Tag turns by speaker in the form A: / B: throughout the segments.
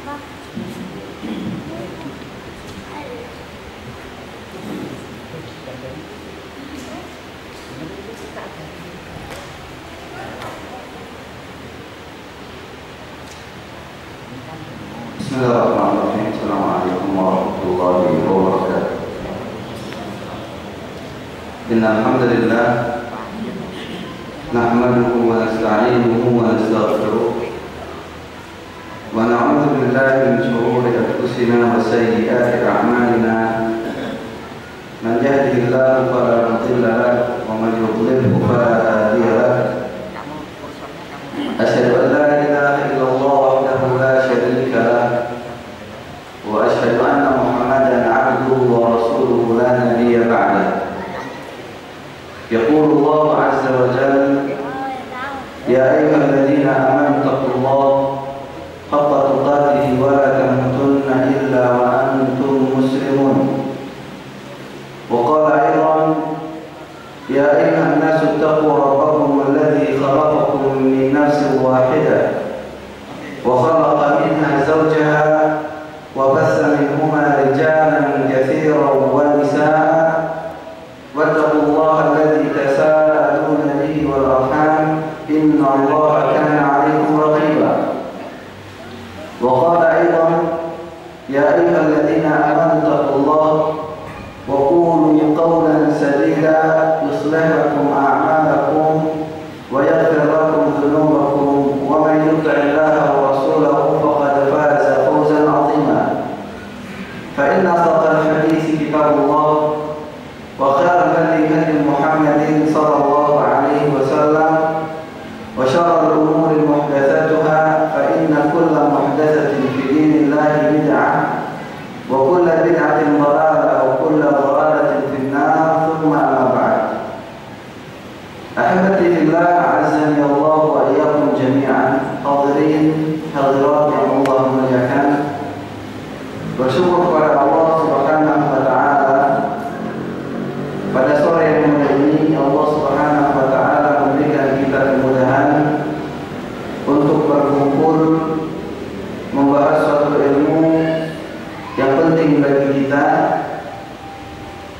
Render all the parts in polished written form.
A: Bismillahirrahmanirrahim. Assalamualaikum warahmatullahi wabarakatuh. Innal hamdalillah nahmaduhu wa nasta'inuhu wa nastaghfiruh wa na'udzu billahi min shururi anfusina wa sayyiati a'malina. Man yahdihillahu fala mudilla lahu wa man yudlilhu fala hadiya lahu. Asyhadu an la ilaha illallah wahdahu la syarika lahu wa asyhadu anna Muhammadan 'abduhu wa rasuluhu la nabiyya ba'dahu. Yaqulu Allah 'azza wa jalla ya ayyuhalladzina amanu taqullaha haqqa tuqatih wa la tamutunna illa wa antum muslimun. Wa qala aydan ya ayyuhan nasu taqu rabbakum alladzi khalaqakum min nafsin wahidah wa khalaqa minha zawjaha wa bassa minhuma rijalan katsiran wa nisaa wattaqullaha alladzi tasaaluna bihi wal arham innallaha kana 'alaykum raqiba. Wa qala aydan ya ayyuhalladzina amanu taqullaha wa qulu qawlan sadida yuslih lakum a'malakum wa yaghfir lakum dhunubakum wa man yuti'illaha wa rasulahu faqad faza fawzan 'azima. Fa inna asdaqal hadithi kitabullah wa khairal hadi hadi Muhammadin sallallahu alaihi wasallam wa syarrul umuri muhdatsatuha fa inna kulla muhdatsatin fi dinillahi bid'ah wa kulla bid'atin dhalalah wa kulla dhalalatin fin nar. Thumma amma ba'd. Ahibati fillah, azani Allah wa iyyakum jami'an. Hadirin hadirat yang Allah muliakan, bersyukur kepada Allah Subhanahu wa taala pada sore yang mulia ini Allah Subhanahu wa taala memberikan kita kemudahan untuk berkumpul membahas suatu ilmu yang penting bagi kita,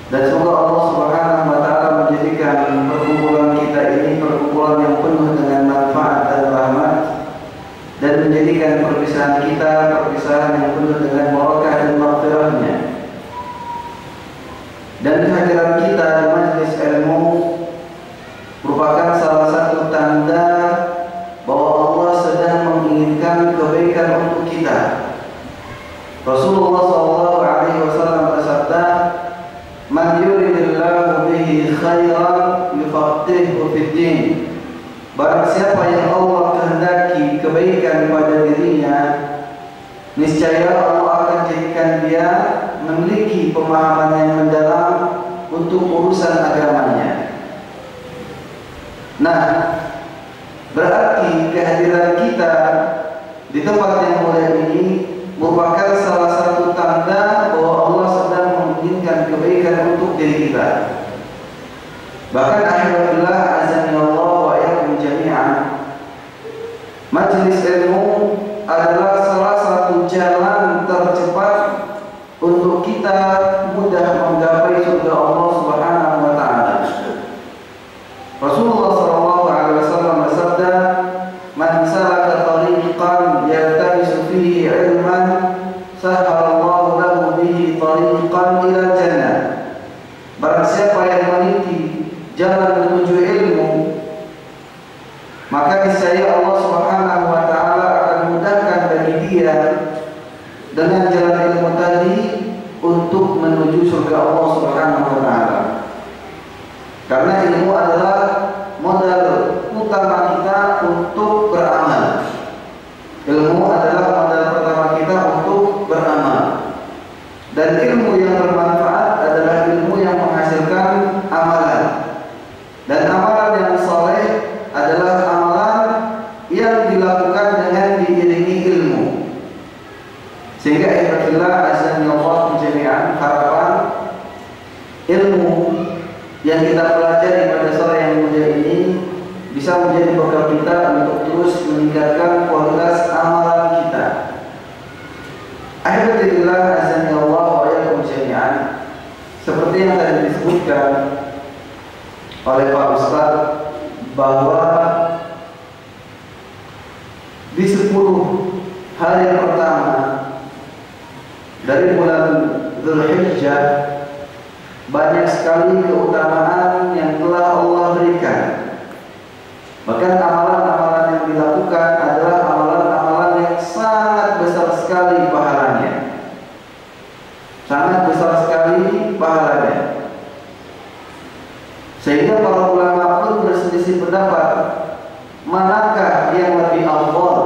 A: dan semoga Allah Subhanahu wa taala menjadikan perkumpulan kita ini perkumpulan yang penuh dengan manfaat dan rahmat, dan menjadikan perpisahan kita perpisahan yang penuh dengan barakah dan maghfirah-Nya. Dan kehadiran kita di majelis ilmu merupakan salah satu tanda bahwa Allah sedang menginginkan kebaikan untuk kita. Rasulullah SAW bersabda, "Man yuridillahu bihi khairan yufaqqihhu fid din." Barang siapa yang Allah kehendaki kebaikan pada dirinya, niscaya Allah akan jadikan dia memiliki pemahaman yang mendalam untuk urusan agamanya. Nah, berarti kehadiran kita di tempat yang mulia ini merupakan salah satu tanda bahwa Allah sedang menginginkan kebaikan untuk diri kita. Bahkan akhirullah azani Allah wa iyyakum jami'an, majelis ilmu adalah salah satu jalan tercepat untuk kita mudah menggapai surga Allah Subhanahu wa taala. Rasulullah SAW bersabda, "Man salaka tariqan yaltamisu fihi 'ilman, sahhalallahu lahu bihi tariqan ila jannah." Barang siapa yang meniti jalan menuju ilmu, maka niscaya Allah Subhanahu wa taala akan mudahkan bagi dia dengan jalan ilmu tadi untuk menuju surga Allah Subhanahu wa taala. Karena ilmu adalah modal utama kita untuk beramal. Ilmu adalah modal pertama kita untuk beramal. Dan ilmu yang bermanfaat adalah ilmu yang menghasilkan amalan. Dan amalan yang saleh adalah amalan yang dilakukan dengan diiringi ilmu. Sehingga ihfazillah azani Allah jami'an, harapan ilmu yang kita pelajari pada sore yang mulia ini bisa menjadi bekal kita untuk terus meningkatkan kualitas amalan kita. di 10 hari pertama dari bulan Dzulhijjah banyak sekali keutamaan yang telah Allah berikan. Bahkan amalan-amalan yang dilakukan adalah amalan-amalan yang sangat besar sekali pahalanya. Sangat besar sekali pahalanya. Sehingga para ulama pun berselisih pendapat, manakah yang lebih afdal?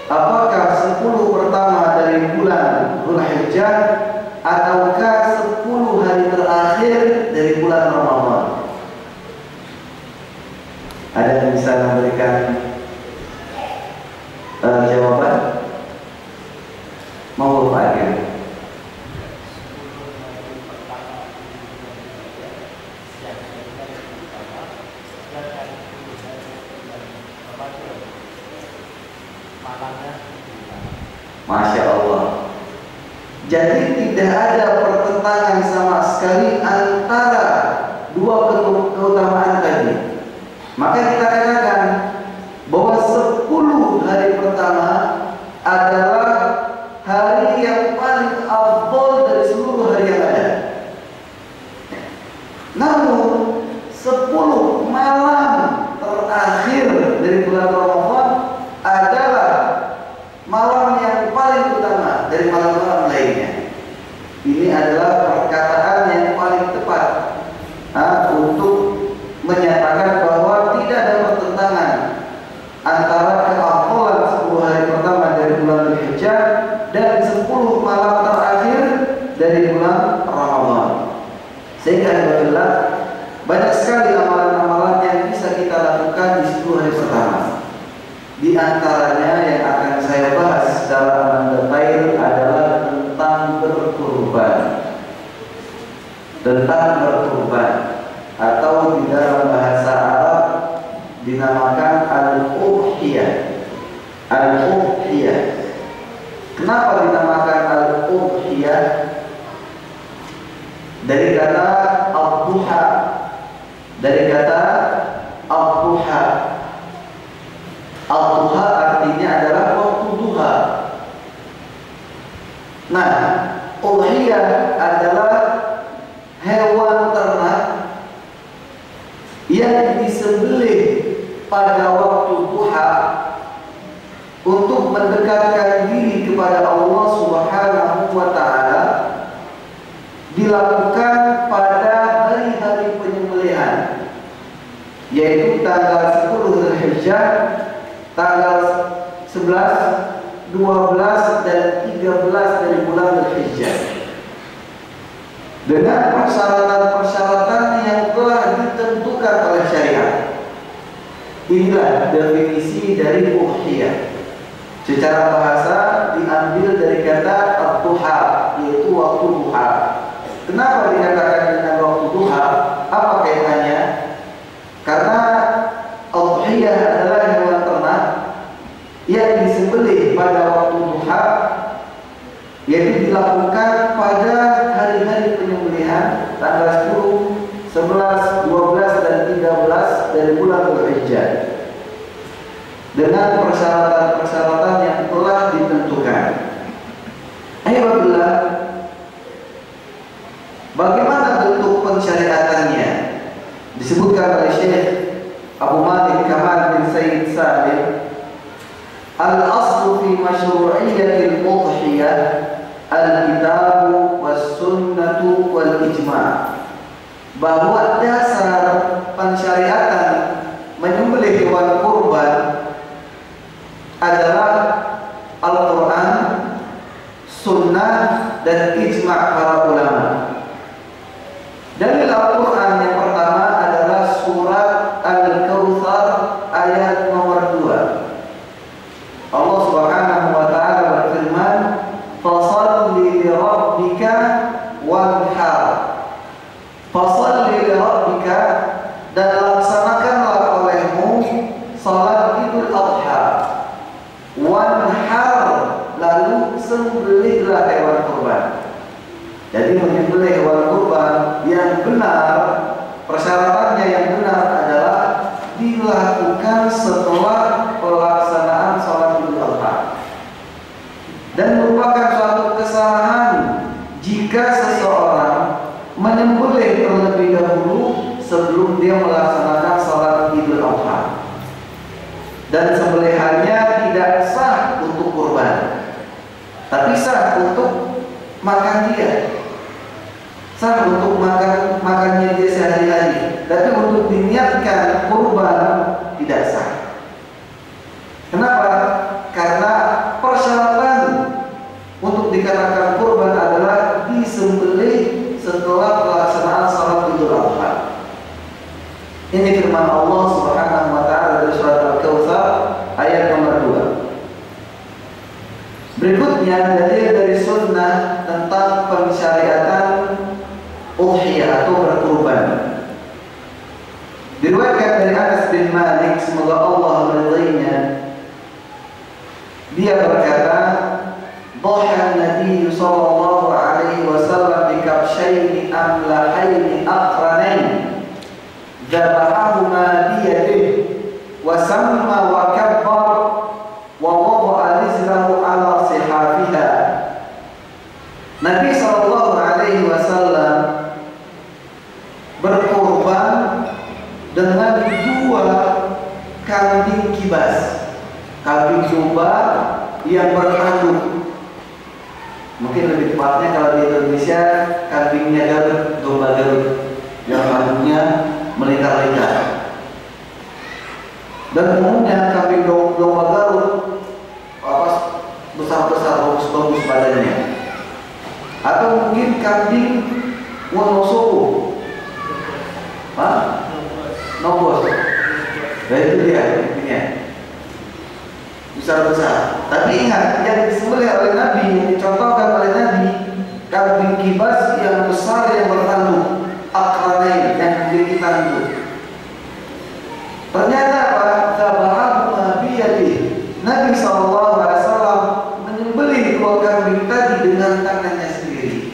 A: Apakah 10 pertama dari bulan Dzulhijjah ataukah 10 hari terakhir dari bulan Ramadan? Ada yang bisa memberikan jawaban? Mau Pak Agil? Masya Allah. Jadi tidak ada pertentangan sama sekali antara dua keutamaan tadi. Maka kita katakan bahwa 10 hari pertama adalah hari yang paling afdal dari seluruh hari yang ada. Namun 10 malam terakhir dari bulan Ramadan adalah malam yang paling utama dari malam-malam lainnya. Ini adalah perkataan yang paling tepat untuk menyatakan bahwa tidak ada pertentangan antara keafdalan 10 hari pertama dari bulan Dzulhijjah dan 10 malam terakhir dari bulan Ramadan. Sehingga alhamdulillah banyak sekali amalan-amalan yang bisa kita lakukan di 10 hari pertama. Di antaranya yang akan saya bahas secara mendetail adalah tentang berkurban. Tentang berkurban, atau di dalam bahasa Arab dinamakan al-udhiyah. Al-udhiyah. Kenapa dinamakan al-udhiyah? Dari kata ad-duha. Dari kata ad-duha. Ad-duha artinya adalah waktu duha. Nah, udhiyah adalah hewan ternak yang disembelih pada waktu duha untuk mendekatkan diri kepada Allah Subhanahu wa ta'ala, dilakukan pada hari-hari penyembelihan, yaitu tanggal 10 Dzulhijjah, tanggal 11, 12 dan 13 dari bulan Dzulhijjah, dengan persyaratan-persyaratan yang telah ditentukan oleh syariat. Inilah definisi dari udhiyah. Secara bahasa diambil dari kata ad-duha, yaitu waktu duha. Kenapa dikatakan dengan waktu duha? Apa kaitannya? Karena udhiyah adalah hewan ternak yang disembelih pada waktu duha, yaitu dilakukan pada hari-hari penyembelihan tanggal 10, 11, 12 dan 13 dari bulan Dzulhijjah, dengan persyaratan-persyaratan yang telah ditentukan. Alhamdulillah, bagaimana bentuk pensyariatannya? Disebutkan oleh Syekh Abu Malik Kamal bin Sayyid Salim, al-aslu fi masyru'iyyatil udhiyah al-kitabu was-sunnatu wal-ijma'. Bahwa dasar pensyariatan menyembelih hewan kurban adalah Al-Quran, Sunnah, dan ijma' para ulama. Dalil Al-Quran yang pertama adalah surat Al-Kautsar ayat nomor 2. Allah Subhanahu wa ta'ala berfirman, "Fashalli li rabbika wanhar." Fashalli li rabbika, dan laksanakanlah olehmu salat Idul Adha. Wanhar, lalu sembelihlah hewan kurban. Jadi menyembelih hewan kurban yang benar, persyaratannya yang benar adalah dilakukan setelah pelaksanaan salat dan sembelihannya tidak sah untuk kurban, tapi sah untuk makan dia, sah untuk makannya dia sehari-hari, tapi untuk diniatkan kurban tidak sah. Kenapa? Karena persyaratan untuk dikatakan kurban adalah disembelih setelah pelaksanaan salat Idul Adha. Ini firman Allah Subhanahu wa taala dari surat Al-Kautsar ayat nomor 2. Berikutnya dalil dari sunnah tentang pensyariatan udhiyah atau berkurban. Diriwayatkan dari Anas bin Malik, semoga Allah meridainya, dia berkata, "Dhaha Nabi sallallahu alaihi wasallam bi kabshaini amlahaini aqranain, dzabahahuma bi yadihi wa samma wa kabbar wa wada'a rizlahu ala sihafiha." Nabi sallallahu alaihi wasallam berkurban dengan 2 kambing kibas, kambing domba yang bertanduk. Mungkin lebih tepatnya kalau di Indonesia kambingnya Garut, domba Garut yang tanduknya melingkar-lingkar. Dan umumnya kambing domba Garut besar-besar, bagus-bagus badannya. Atau mungkin kambing Wonosobo, Nobos. Nah itu dia intinya, besar-besar. Tapi ingat, yang disembelih oleh Nabi, yang dicontohkan oleh Nabi, kambing kibas yang besar yang bertanduk, akranain, yang memiliki tanduk. Ternyata apa? Dzabahahuma biyadihi. Nabi SAW menyembelih 2 kambing tadi dengan tangannya sendiri.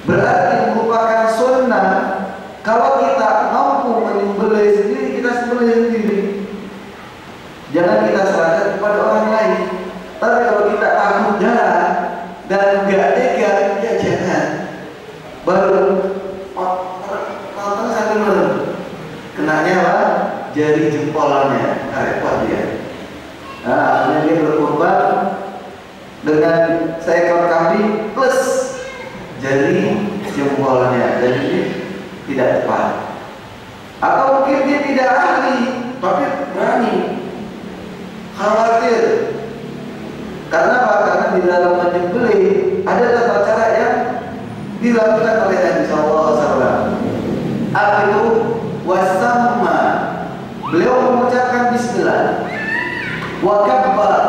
A: Berarti merupakan sunnah. Kalau kita mampu menyembelih sendiri, kita sembelih sendiri. Jangan kita serahkan kepada orang lain. Tapi kalau kita takut darah dan nggak tega, ya jangan. Baru potong sambil merem, kenanya apa? Jari jempolnya, repot dia. Nah, akhirnya dia berkorban dengan seekor kambing plus jari jempolnya, dan ini tidak tepat. Atau mungkin dia tidak ahli, tapi berani. Khawatir. Karena apa? Karena di dalam menyembelih ada tata cara yang dilakukan oleh Nabi SAW. Apa itu? Wasamma. Beliau mengucapkan bismillah. Wa kabbar.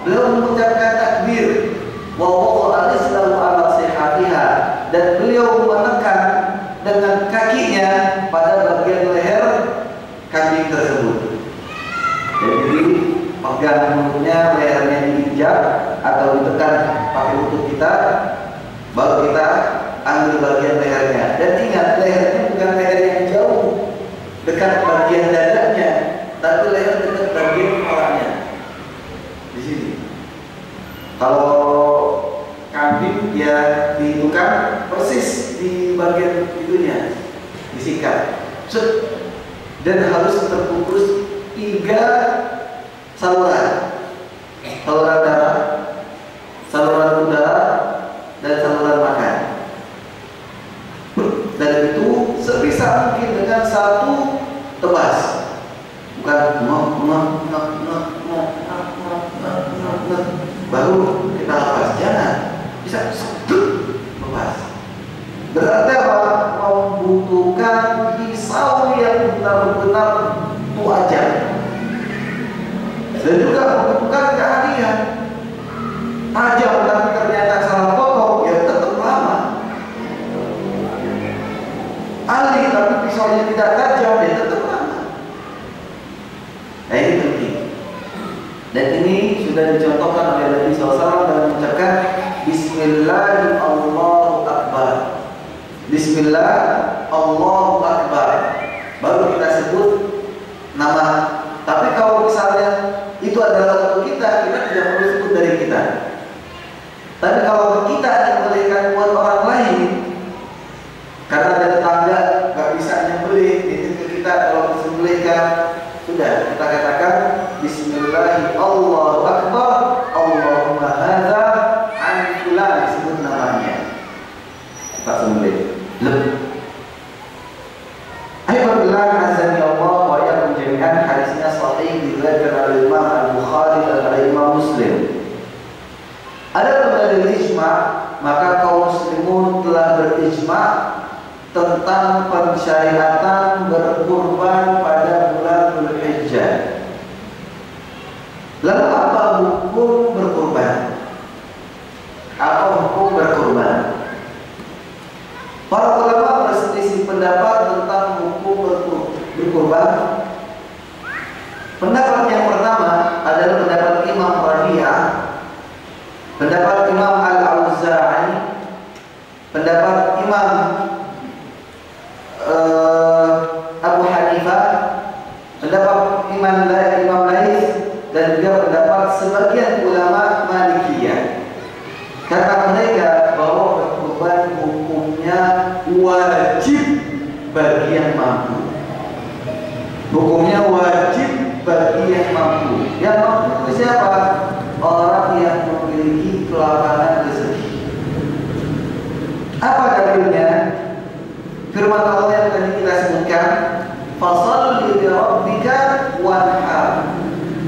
A: Beliau mengucapkan takbir. Wa wada'a rizlahu ala sihatiha. Dan beliau menekan dengan kakinya pada bagian leher kambing tersebut. Jadi pegang mulutnya, lehernya diinjak atau ditekan pakai lutut kita, baru kita ambil bagian lehernya. Dan ingat, lehernya bukan leher yang jauh dekat bagian dadanya, tapi leher dekat bagian kepalanya. Di sini. Kalau kambing ya dihitungkan persis di bagian itunya, disikat, dan harus terbungkus 3 saluran darah, saluran udara, dan saluran makan. Dan itu sebisa mungkin dengan 1 tebas, bukan baru kita lepas, jangan bisa lepas. Berarti apa? Membutuhkan pisau yang benar-benar tajam, dan juga membutuhkan keahlian. Tajam tapi ternyata salah potong, ya tetap lama. Ahli tapi pisaunya tidak tajam, ya tetap lama. Nah ini penting. Dan ini sudah dicontohkan oleh Nabi SAW dalam mengucapkan Bismillah Allahu Akbar. Bismillah Allahu Akbar. Baru kita sebut nama. Tapi kalau misalnya itu adalah untuk kita tidak perlu sebut dari kita. Tapi kalau kita nyembelihkan buat orang lain, karena ada tetangga nggak bisa nyembelih, itu kita kalau disembelihkan, sudah kita katakan muslim. Ada dalil ijma, maka kaum muslimun telah berijma tentang pensyariatan berkurban pada bulan Dzulhijjah. Lalu apa hukum berkurban? Apa hukum berkurban? Para ulama berselisih pendapat tentang hukum berkurban. Pendapat yang pertama adalah pendapat Imam Rabi'ah, pendapat Imam Al-Auza'i, pendapat Imam Abu Hanifah, pendapat Imam Laits, dan juga pendapat sebagian ulama Malikiyah. Kata mereka bahwa berkurban hukumnya wajib bagi yang mampu. Hukumnya wajib bagi yang mampu. Yang mampu itu siapa? Orang yang memiliki kelapangan rezeki. Apa dalilnya? Firman Allah yang tadi kita sebutkan, "Fasholli li rabbika wanhar."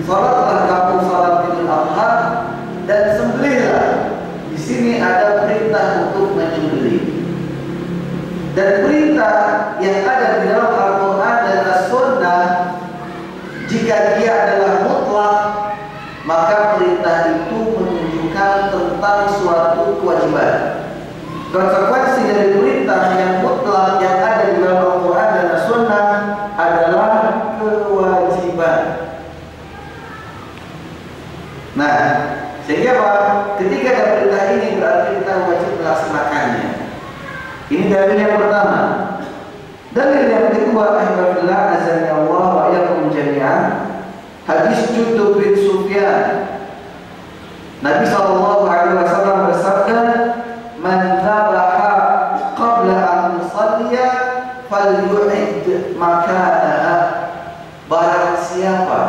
A: Salatlah kamu salat Idul Adha dan sembelihlah. Di sini ada perintah untuk menyembelih. Dan perintah yang ada di dalam Al-Quran dan As-Sunnah, jika dia adalah mutlak, maka perintah itu menunjukkan tentang suatu kewajiban. Konsekuensi dari perintah yang mutlak yang ada di dalam Al-Quran dan As-Sunnah adalah kewajiban. Nah, sehingga apa? Ketika ada perintah ini berarti kita wajib melaksanakannya. Ini dalil yang pertama. Dalil yang kedua, ahbabullah azza Allah wa iyyakum jami'an, hadis Jundub bin Sufyan. Nabi sallallahu alaihi wasallam bersabda, "Man dhabaha qabla an yusalliya falyu'id makanaha." Barang siapa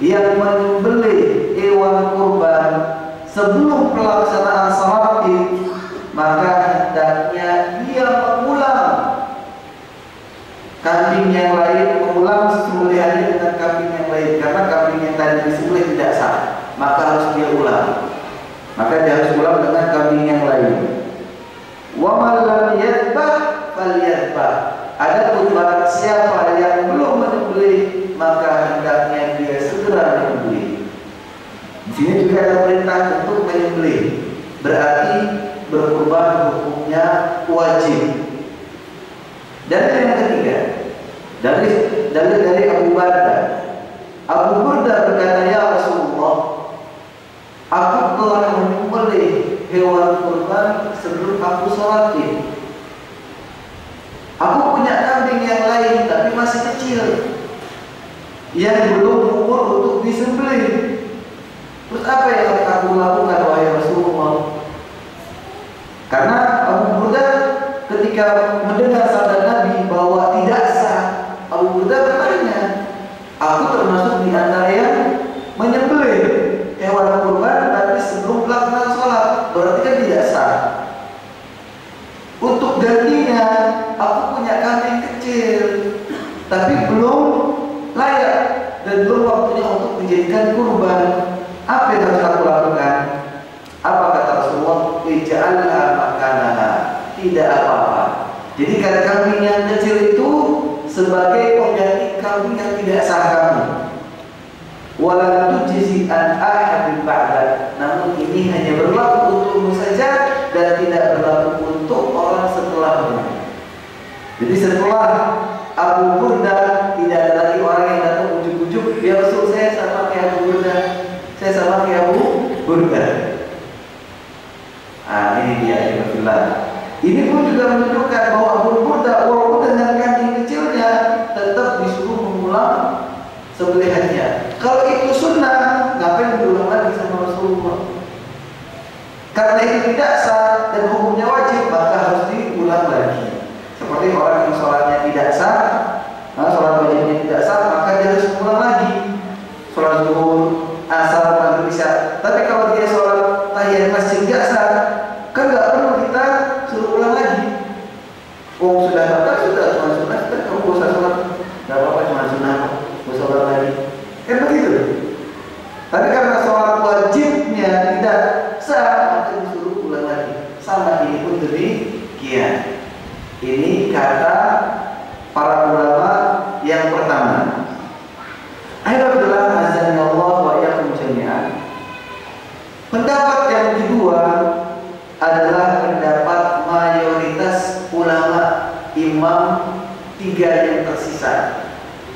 A: yang menyembelih hewan kurban sebelum pelaksanaan salat Id, maka hendaknya dia mengulang kambing yang lain, mengulang sembelihannya dengan kambing yang lain, karena kambing yang tadi disembelih tidak sah, maka harus dia ulang. Maka dia harus ulang dengan kambing yang lain. Wa man lam yadbah falyadbah. Adapun barang siapa yang belum menyembelih, maka hendaknya dia segera menyembelih. Di sini juga ada perintah untuk menyembelih. Berarti berkurban hukumnya wajib. Dan yang ketiga, dari Abu Burda. Abu Burda berkata, "Ya Rasulullah, aku telah menyembelih hewan kurban sebelum aku sholat Id. Aku punya kambing yang lain tapi masih kecil, yang belum umur untuk disembelih. Terus apa yang harus aku lakukan, wahai Rasulullah?" Karena Abu Burda ketika mendengar sabda Nabi bahwa tidak sah, Abu Burda bertanya, "Aku termasuk di antara yang menyembelih hewan kurban tapi sebelum pelaksanaan sholat, berarti kan tidak sah. Untuk gantinya, aku punya kambing kecil tapi belum layak dan belum waktunya untuk dijadikan kurban. Apa yang harus aku lakukan?" Apa kata Rasulullah? "Ij'alha makanaha." Tidak apa-apa. Jadi kambing yang kecil itu sebagai pengganti kambing yang tidak sah kamu. Wala tujzi an ahadin ba'dak. Namun ini hanya berlaku untukmu saja dan tidak berlaku untuk orang setelahmu. Jadi setelah Abu Burda, tidak ada lagi orang yang datang ujuk-ujuk, "Ya Rasul, saya sama kayak Abu Burda, saya sama kayak Abu Burda." Ini dia Alhamdulillah. Ini pun juga menunjukkan bahwa Abu Burda walaupun dengan kambing kecilnya tetap disuruh mengulang sembelihannya. Kalau itu sunnah, ngapain diulang lagi sama Rasulullah? Karena itu tidak sah dan hukumnya wajib, maka harus diulang lagi. Seperti orang yang sholatnya tidak sah, sholat wajibnya tidak sah, maka dia harus mengulang lagi. Sholat zuhur, asar, maghrib, isya. Tapi kalau dia sholat tahiyat masjid tidak sah, kan nggak perlu kita suruh ulang lagi. Oh sudah cuma sunnah, kamu gak usah sholat, nggak apa-apa, cuma sunnah, gak usah sholat lagi. Kan begitu. Tapi karena sholat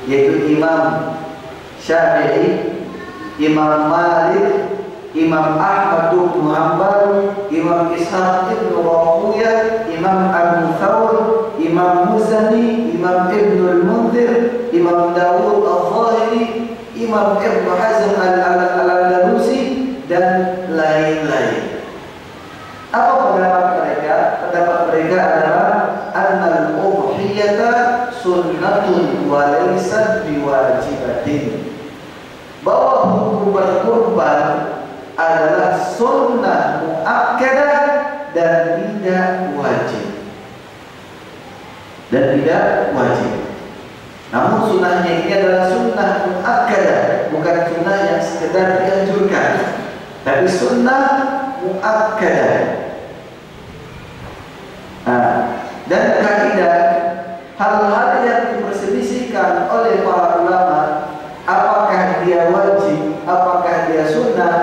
A: yaitu Imam Syafi'i, Imam Malik, Imam Ahmad bin Hanbal, Imam Ishaq bin Rahuyah, Imam Abu Thawr, Imam Muzani, Imam Ibn al-Munzir, Imam Dawud al-Zahiri, Imam Ibn Hazm al-Andalusi, dan lain-lain. Apa pendapat mereka? Pendapat mereka adalah annal udhiyata sunnatun wa laysat biwajibatin. Bahwa hukum berkurban adalah sunnah muakkadah dan tidak wajib. Namun sunnahnya ini adalah sunnah muakkadah, bukan sunnah yang sekedar dianjurkan, tapi sunnah muakkadah. Dan kaidah hal-hal yang diperselisihkan oleh para ulama, apakah dia wajib, apakah dia sunnah,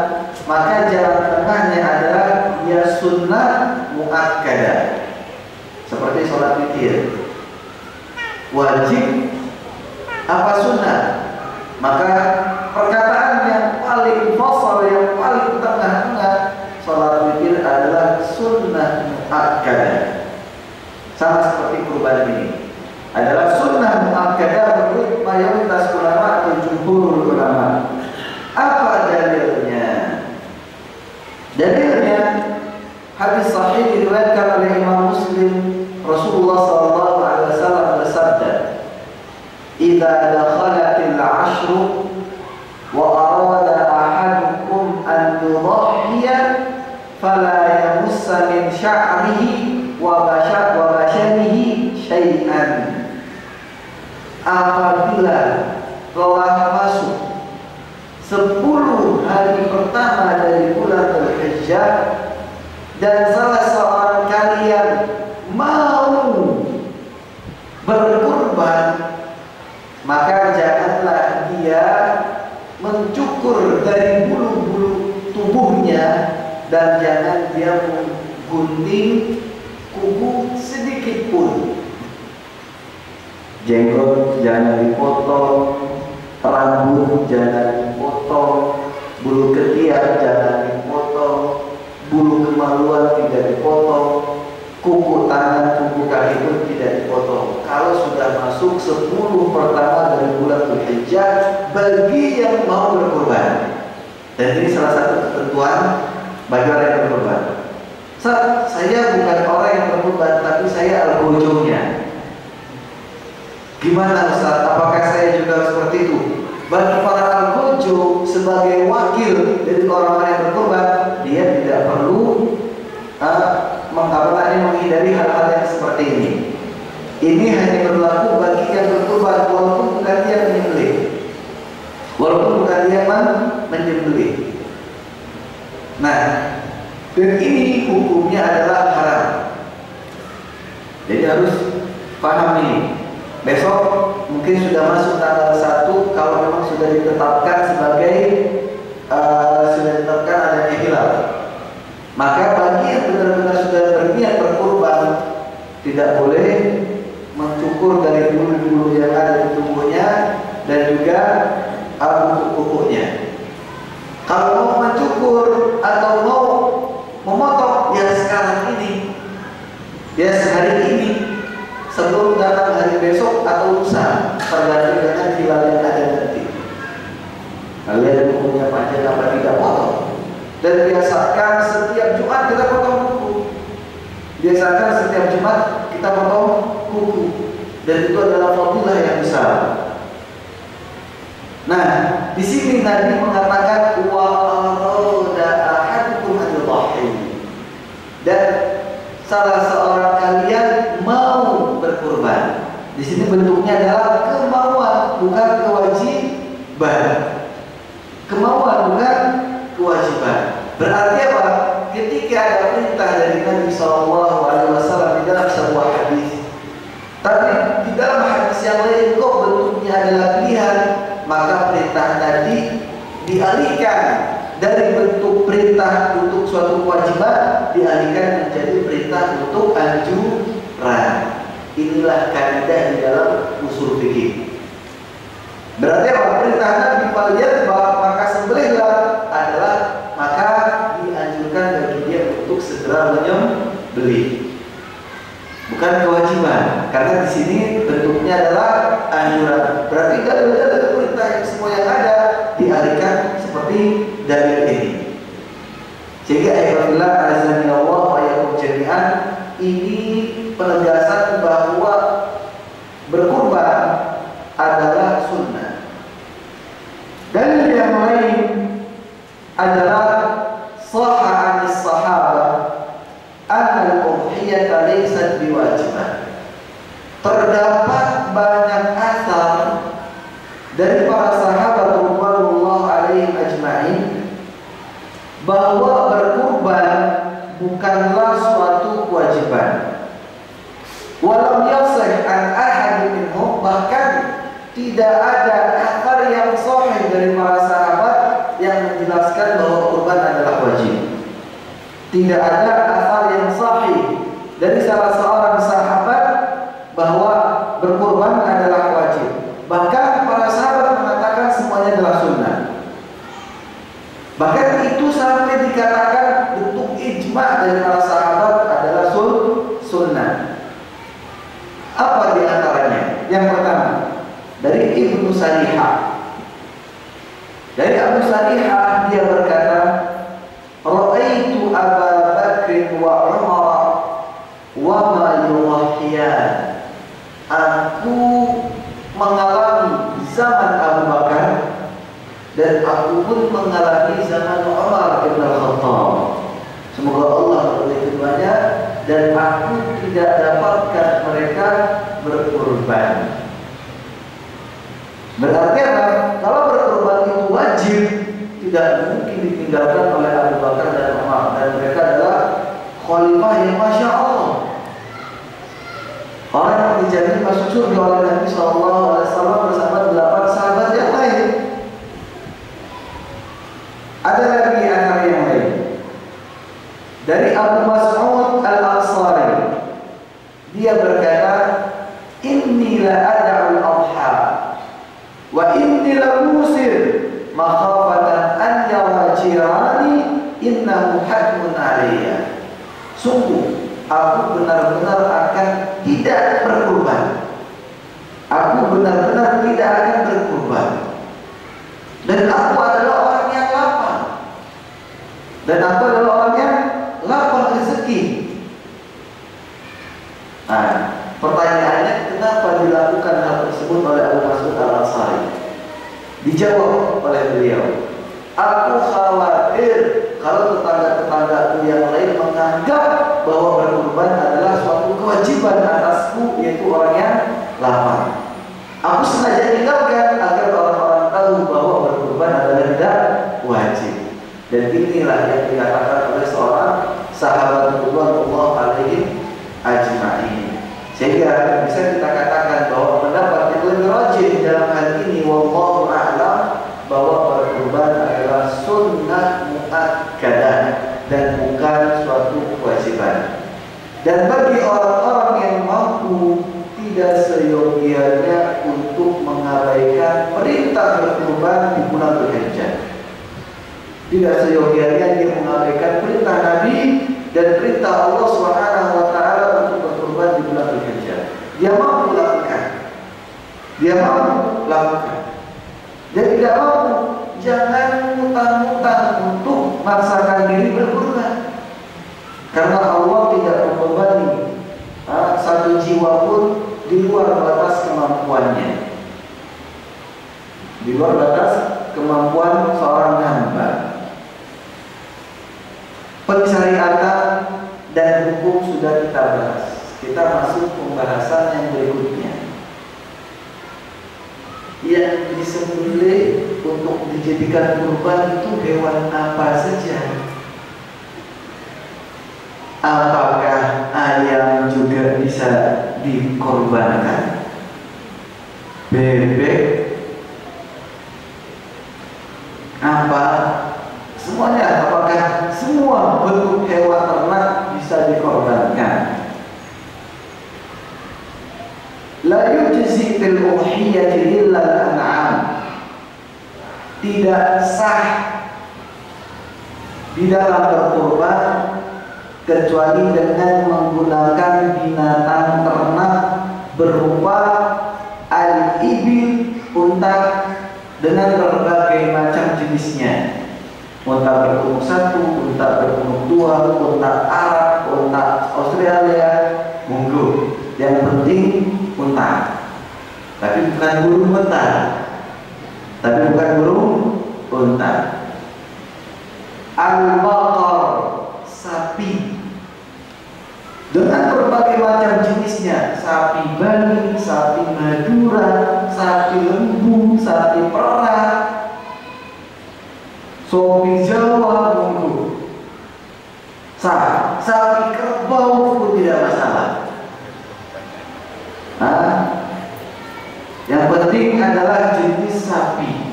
A: maka jalan tengahnya adalah dia sunnah muakkadah. Seperti sholat witir, wajib apa sunnah? Maka perkataan yang paling fasal, yang paling tengah-tengah, sholat witir adalah sunnah muakkadah. Sama seperti kurban ini adalah sunnah muakkadah menurut mayoritas ulama atau jumhur ulama. Apa dalilnya? Dalilnya hadis sahih diriwayatkan oleh Imam Muslim. Rasulullah SAW bersabda, "Idza dakhalatil 'ashru wa arada ahadukum an yudhhiya fala yamussa min sya'rihi wa basharihi syai'an." Apabila telah masuk 10 hari pertama dari bulan Dzulhijjah dan salah seorang kalian mau berkurban, maka janganlah dia mencukur dari bulu-bulu tubuhnya dan jangan dia menggunting kuku sedikit pun. Jenggot jangan dipotong, rambut jangan dipotong, bulu ketiak jangan dipotong, bulu kemaluan tidak dipotong, kuku tangan, kuku kaki pun tidak dipotong. Kalau sudah masuk 10 pertama dari bulan Dzulhijjah bagi yang mau berkorban. Dan ini salah satu ketentuan bagi orang yang berkorban. Saya bukan orang yang berkorban, tapi saya al-gojonya. Gimana Ustaz? Apakah saya juga seperti itu? Bagi para al-gojo sebagai wakil dari orang-orang yang berkorban, dia tidak perlu menghindari hal-hal yang seperti ini. Ini hanya berlaku bagi yang berkorban, walaupun bukan dia menyembelih, walaupun bukan dia menyembelih. Nah, dan ini hukumnya adalah haram. Jadi harus paham ini. Besok mungkin sudah masuk tanggal 1, kalau memang sudah ditetapkan sebagai sudah ditetapkan adanya hilal. Maka bagi yang benar-benar sudah berniat berkurban, tidak boleh mencukur dari bulu-bulu yang ada di tubuhnya dan juga kuku-kukunya. Kalau mau mencukur atau mau memotong, ya sekarang ini, ya sehari ini, sebelum datang hari besok atau lusa, tergantung dengan hilal yang ada nanti. Kalian kukunya panjang apa tidak potong? Dan biasakan setiap Jumat kita potong kuku. Biasakan setiap Jumat kita potong kuku. Dan itu adalah fadilah yang besar. Nah, di sini Nabi mengatakan wa arada ahadukum an yudhhi. Dan salah seorang kalian mau berkurban. Di sini bentuknya adalah kemauan, bukan kewajiban. Kemauan bukan kewajiban. Berarti apa? Ketika ada perintah dari Nabi SAW di dalam sebuah hadis, tapi di dalam hadis yang lain kok bentuknya adalah pilihan, maka perintah tadi dialihkan dari bentuk perintah untuk suatu kewajiban, dialihkan menjadi perintah untuk anjuran. Inilah kaidah di dalam usul fikih. Berarti apa? Perintah Nabi falyadhbah, maka sembelihlah adalah maka dianjurkan bagi dia untuk segera menyembelih. Bukan kewajiban, karena di sini bentuknya adalah anjuran. Berarti dalil-dalil perintah yang semua yang ada dialihkan seperti dalil ini. Sehingga apabila azani Allah wa yakum jami'an, ini penegasan bahwa berkurban adalah sunnah. Dalil yang lain adalah sahha 'anis sahabah al-udhiyah laysat biwajibah. Terdapat banyak asar dari para sahabat radhiyallahu alaihim ajma'in bahwa berkurban bukanlah suatu kewajiban. Walam yasih an ahad minhum, bahkan tidak ada asar yang sahih dari para sahabat yang menjelaskan bahwa kurban adalah wajib. Tidak ada asar yang sahih dari salah seorang sahabat bahwa berkurban adalah wajib. Bahkan para sahabat mengatakan semuanya adalah sunnah. Bahkan itu sampai dikatakan bentuk ijma dari para sahabat adalah sunnah. Apa di antaranya? Yang pertama, dari Ibnu Salihah. Dari Abu Salihah dia berkata, "Ra'aitu Aba Bakr wa Umar wa ma yuwahhiyan." Aku mengalami zaman Abu Bakar dan aku pun mengalami zaman Umar bin Al-Khattab. Semoga Allah meridhai keduanya, dan aku tidak dapatkan mereka berkurban. Berarti apa? Kalau berkurban itu wajib, tidak mungkin ditinggalkan oleh Abu Bakar dan Umar, dan mereka adalah khalifah yang masya Allah, orang yang dijamin masuk surga oleh Nabi SAW bersama 8 sahabat yang lain. Ada lagi antara yang lain dari Abu Mas'ud Al-Ansari. Dia berkata, "Inni la ad'u al-adha wa inni la musir makhafatan an yawajirani innahu hadmun alayya." Sungguh aku benar-benar akan tidak berkurban. Aku benar-benar tidak akan berkurban. Dan aku adalah orang yang lapar. Dan aku adalah orang yang lapar rezeki. Nah, pertanyaannya, kenapa dilakukan hal tersebut oleh Abu Mas'ud Al-Ansari? Dijawab oleh beliau, "Aku khawatir kalau tetangga-tetanggaku yang lain menganggap bahwa berkurban adalah suatu kewajiban atasku, yaitu orang yang lapar. Aku sengaja tinggalkan agar orang-orang tahu bahwa berkurban adalah tidak wajib." Dan inilah yang dikatakan oleh seorang sahabat radhiyallahu alaihim ajma'in. Sehingga bisa kita katakan bahwa pendapat yang lebih rajih dalam hal ini, wallahu a'lam, bahwa berkurban adalah sunnah muakkadah dan bukan suatu kewajiban. Dan bagi orang-orang yang mampu, tidak seyogianya untuk mengabaikan perintah berkurban di bulan Dzulhijjah. Tidak seyogianya dia mengabaikan perintah Nabi dan perintah Allah Subhanahu wa taala untuk berkurban di bulan Dzulhijjah. Dia mampu lakukan. Dia mampu lakukan. Dia tidak mampu, jangan mutang-mutang untuk memaksakan diri berkurban. Karena Allah tidak membebani satu jiwa pun di luar batas kemampuannya. Di luar batas kemampuan seorang hamba. Pensyariatan dan hukum sudah kita bahas. Kita masuk pembahasan yang berikutnya. Yang disembelih untuk dijadikan kurban itu hewan apa saja? Apakah ayam juga bisa dikorbankan? Bebek? Apa? Semuanya, apakah semua bentuk hewan ternak bisa dikorbankan? La yujzi fil udhiyati illa al-an'am. tidak sah di dalam berkurban kecuali dengan menggunakan binatang ternak berupa al-ibil, unta dengan berbagai macam jenisnya. Unta berpunuk satu, unta berpunuk dua, unta Arab, unta Australia, monggo. Yang penting unta. Tapi bukan burung unta. Al-baqar, sapi dengan berbagai macam jenisnya, sapi Bali, sapi Madura, sapi lembu, sapi perah, sapi Jawa, monggo. Sapi kerbau pun tidak masalah. Yang penting adalah jenis sapi.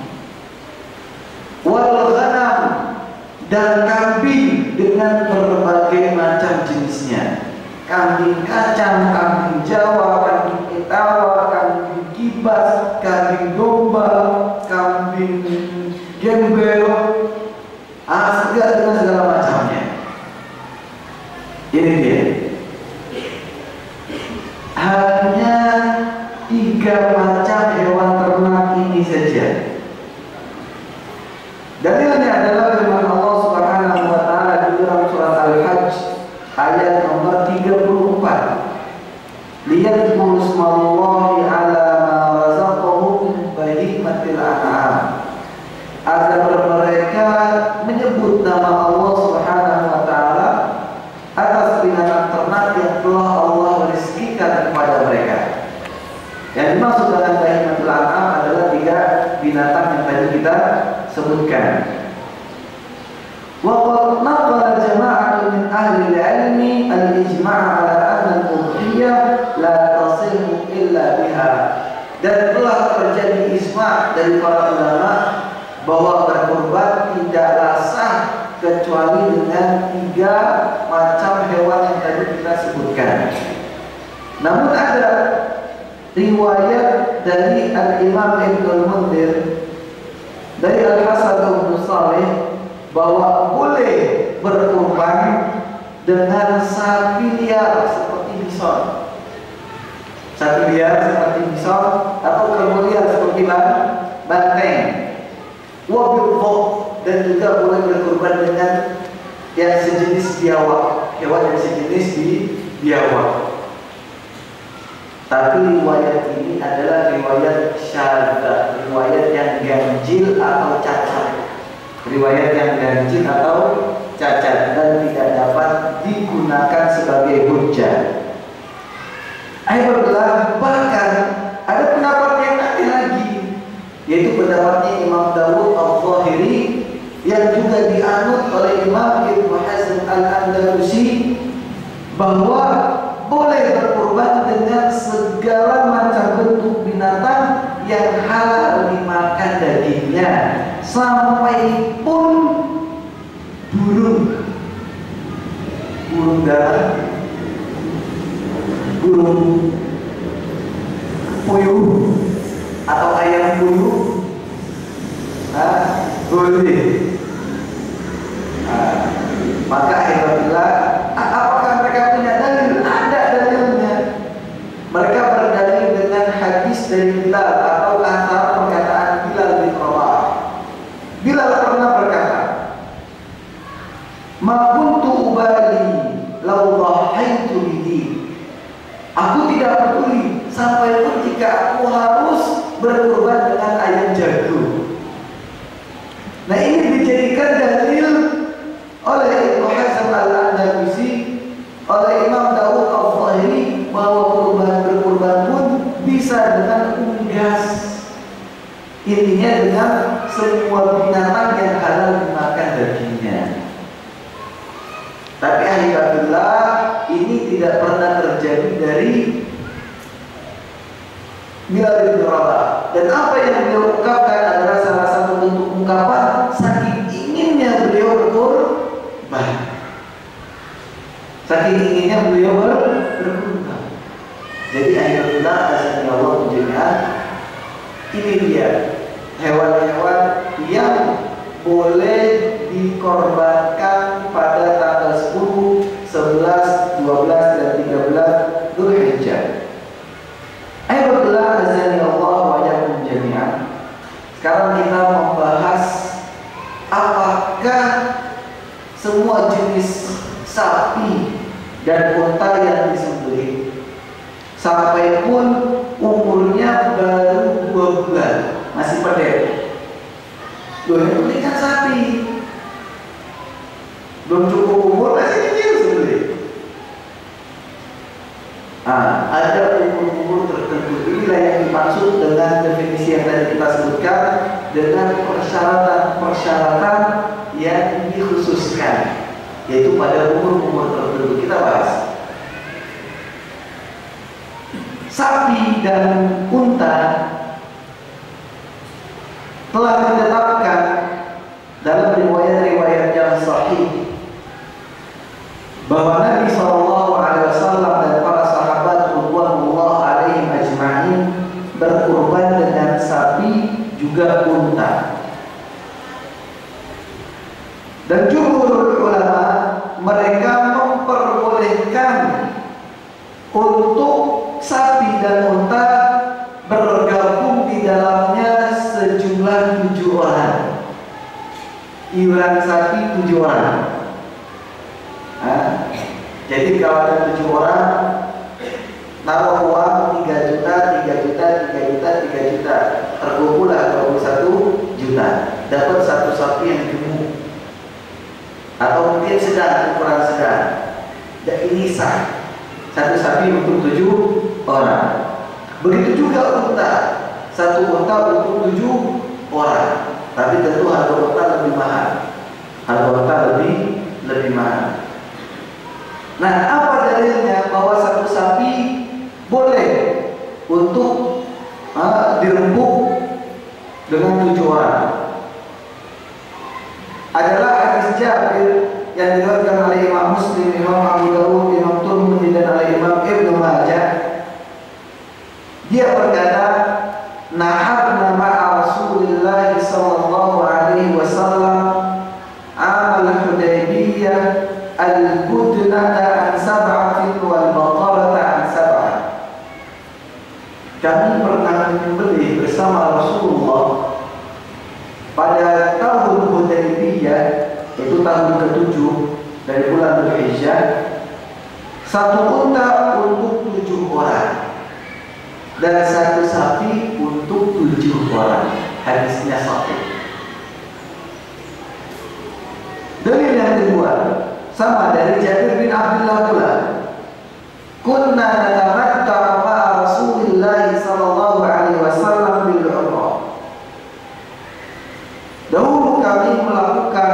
A: Wal ghanam, dan kambing dengan berbagai macam jenisnya. Kambing kacang, kambing Jawa, kambing Etawa, kambing kibas, kambing domba, kambing gembel, dengan segala macamnya. Ini dia. Hanya 3 macam hewan ternak ini saja. Dalilnya adalah firman Allah Subhanahu wa taala di dalam surat Al-Hajj ayat nomor 34. Liyadhkuru ismallahi ala ma razaqahum min bahimatil an'am. Agar mereka menyebut nama Allah Subhanahu wa taala atas binatang ternak yang telah Allah rezekikan kepada mereka. Yang dimaksud dengan bahimatul an'am adalah 3 binatang yang tadi kita sebutkan. Wa qad naqala jama'atun min ahli al-'ilmi al-ijma' ala anna al-udhiyah la tasihu illa biha. Dan telah terjadi ijma' dari para ulama bahwa berkurban tidaklah sah kecuali dengan 3 macam hewan yang tadi kita sebutkan. Namun ada riwayat dari Al-Imam Ibnul Mundhir dari Al-Hasan bin Salih bahwa boleh berkurban dengan sapi liar seperti bison. Sapi liar seperti bison atau kemudian seperti banteng. Wabil, dan juga boleh berkurban dengan yang sejenis biawak, hewan yang sejenis biawak. Tapi riwayat ini adalah riwayat syadzah, riwayat yang ganjil atau cacat. Riwayat yang ganjil atau cacat dan tidak dapat digunakan sebagai hujjah. Bahkan ada pendapat yang aneh lagi, yaitu pendapatnya Imam Dawud Al-Zahiri yang juga dianut oleh Imam Ibnu Hazm Al-Andalusi, bahwa boleh berkurban dengan segala macam bentuk binatang yang halal dimakan dagingnya, sampai pun burung darah, burung puyuh atau ayam puyuh, boleh. Maka apabila apakah mereka punya dalil? Ada dalilnya. Mereka berdalil dengan hadis dari Bilal atau asar perkataan Bilal bin Rabah. Bilal pernah berkata, "Ma kuntu ubali law dhahaitu bihi." Aku tidak peduli sampai pun jika aku harus berkorban dengan ayam jago. Nah, ini dijadikan dalil oleh Ibnu Hazm Al-Andalusi, oleh Imam Dawud Al-Zahiri, bahwa berkurban pun bisa dengan unggas. Intinya dengan semua binatang yang halal dimakan dagingnya. Tapi alhamdulillah ini tidak pernah terjadi dari Bilal bin Rabah. Dan apa yang beliau ungkapkan adalah salah satu bentuk ungkapan saking inginnya beliau berkurban. Saking inginnya beliau berkurban. Jadi alhamdulillah, asal Allah menjadikan ini dia hewan-hewan yang boleh dikorbankan pada tanggal 10, 11, 12, dan 13 Dzulhijjah. Ayolah azani Allah wa iyyakum jami'an. Sekarang kita membahas apakah semua jenis sapi dan unta yang disembelih sampai pun umurnya baru 2 bulan masih pendek. Yang penting kan sapi belum cukup umur masih kecil sembelih. Ada umur-umur tertentu. Inilah yang dimaksud dengan definisi yang tadi kita sebutkan, dengan persyaratan-persyaratan yang dikhususkan, yaitu pada umur-umur tertentu. Kita bahas sapi dan unta telah ditetapkan dalam riwayat-riwayat yang sahih bahwa Nabi SAW dan para sahabat radhiyallahu alaihim ajma'in berkurban dengan sapi juga unta. Dan jumhur ulama mereka memperbolehkan untuk sapi dan unta bergabung di dalamnya sejumlah 7 orang. Iuran sapi 7 orang. Jadi kalau ada 7 orang naruh uang 3 juta, 3 juta, 3 juta, 3 juta, terkumpullah 21 juta, dapat satu sapi yang gemuk atau mungkin sedang, ukuran sedang. Dan ini sah, satu sapi untuk 7 orang. Begitu juga unta, satu unta untuk 7 orang. Tapi tentu harga unta lebih mahal, harga unta lebih mahal. Nah, apa dalilnya bahwa satu sapi boleh untuk dirembuk dengan 7 orang? Adalah hadis Jabir yang diriwayatkan oleh Imam Muslim, Imam Abu Dawud, Imam Tirmidzi dan oleh Imam Ibnu Majah. Dia berkata, "Naharna ma'a Rasulillah sallallahu alaihi wasallam amal Hudaybiyah al-budnata an sab'atin wal baqarata an sab'ah." Kami pernah menyembelih bersama Rasulullah pada tahun Hudaybiyah, itu tahun ke-7 dari bulan Dzulhijjah, satu unta untuk 7 orang dan satu sapi untuk 7 orang. Hadisnya sahih. Dalil yang kedua sama dari Jabir bin Abdullah pula. Kunna natamatta'u ma'a Rasulillah sallallahu alaihi wasallam bil umrah. Dahulu kami melakukan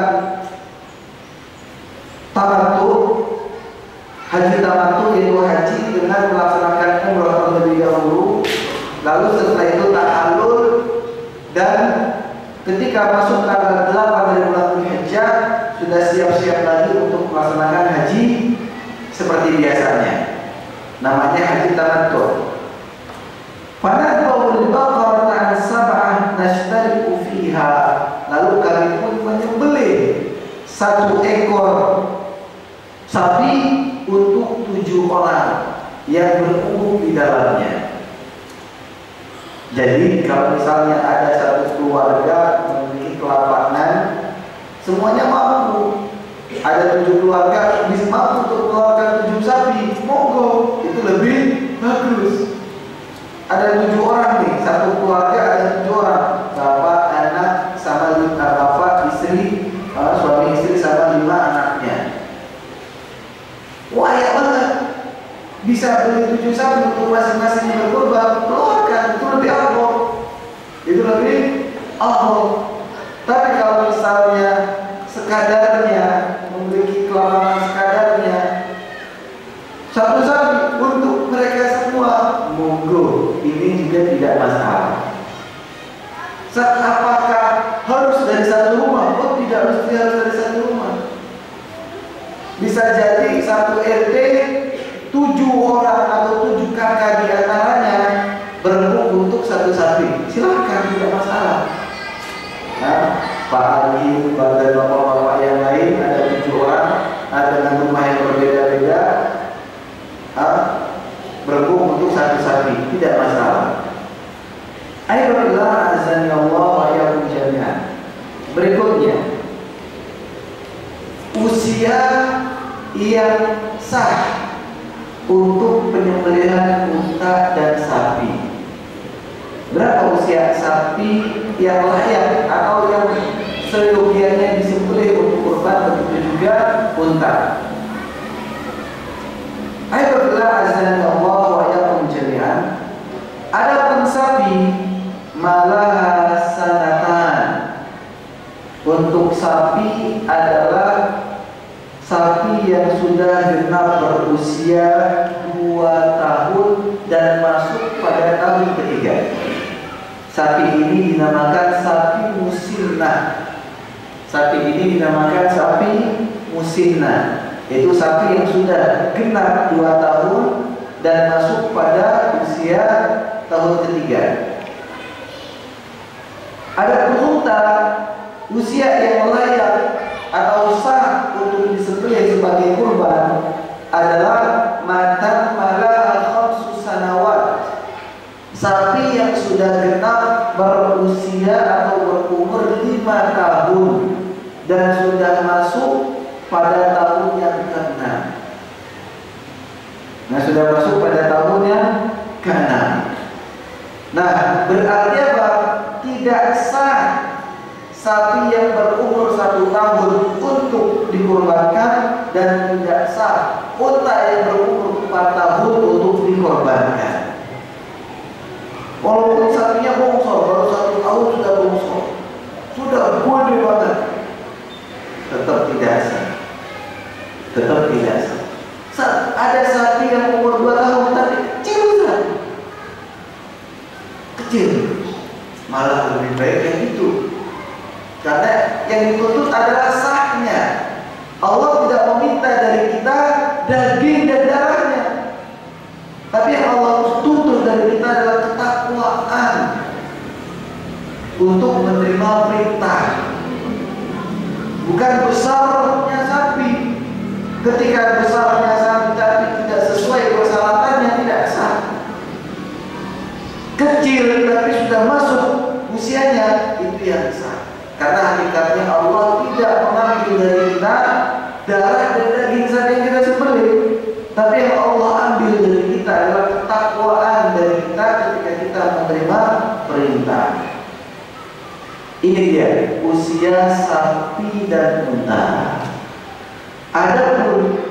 A: tamattu, haji tamattu, yaitu haji dengan melaksanakan umrah terlebih dahulu. Lalu setelah itu tahallul, dan ketika masuk tanggal 8 dari bulan Dzulhijjah sudah siap-siap lagi untuk melaksanakan haji seperti biasanya. Namanya haji tamattu. Fanadbahul baqarata an sab'ah nashtariku fiha. Lalu kami pun menyembelih 1 ekor sapi untuk 7 orang yang berumur di dalamnya. Jadi kalau misalnya ada satu keluarga memiliki kelapanan, semuanya mampu. Ada 7 keluarga bisa mampu untuk mengeluarkan 7 sapi, monggo, itu lebih bagus. Ada 7 orang nih, satu keluarga ada 7 orang, bapak, anak, sama 5 bapak, istri, suami istri sama 5 anaknya. Wah, ya banget. Bisa beli 7 sapi untuk masing-masing yang berkorban, keluarkan, itu lebih afdol. Itu lebih afdol. Tapi kalau misalnya sekadarnya, memiliki kelaparan sekadarnya, 1 sapi untuk mereka semua, monggo, ini juga tidak masalah. Apakah harus dari 1 rumah? Oh, tidak mesti harus dari 1 rumah. Bisa jadi 1 RT 7 orang atau 7 kakak di antaranya berembuk untuk 1 sapi. Silakan, tidak masalah. usia yang sah untuk penyembelihan unta dan sapi. Berapa usia sapi yang layak atau yang seyogianya disembelih untuk kurban, begitu juga unta. Alhamdulillah azanallah wa iyyakum jami'an. Adapun sapi malah sanatan. Untuk sapi adalah sapi yang sudah genap berusia 2 tahun dan masuk pada tahun ketiga. Sapi ini dinamakan sapi musinnah. Sapi ini dinamakan sapi musinnah, yaitu sapi yang sudah genap 2 tahun dan masuk pada usia tahun ketiga. Ada unta usia yang layak atau sah untuk disembelih sebagai kurban adalah matan malah khamsus sanawat. Sapi yang sudah genap berusia atau berumur 5 tahun dan sudah masuk pada tahun yang ke-6. Nah, sudah masuk pada tahun yang ke-6. Nah, berarti apa? Tidak sah sapi yang berumur 1 tahun untuk dikorbankan dan tidak sah unta yang berumur 4 tahun untuk dikorbankan. Walaupun sapinya bongsor, baru 1 tahun sudah bongsor, sudah gede banget, tetap tidak sah. Tetap tidak sah. Ada sapi yang umur 2 tahun tapi kecil kan? Kecil, malah lebih baik yang itu. Karena yang dituntut adalah sahnya. Allah tidak meminta dari kita daging dan darahnya, tapi yang Allah tuntut dari kita adalah ketakwaan untuk menerima perintah. Bukan besarnya sapi. Ketika besarnya sapi tapi tidak sesuai persyaratannya, tidak sah. Kecil tapi sudah masuk usianya, itu yang sah. Karena hakikatnya Allah tidak mengambil dari kita darah dan daging sapi yang kita sembelih, tapi yang Allah ambil dari kita adalah ketakwaan dari kita ketika kita menerima perintah. Ini dia usia sapi dan unta. Adapun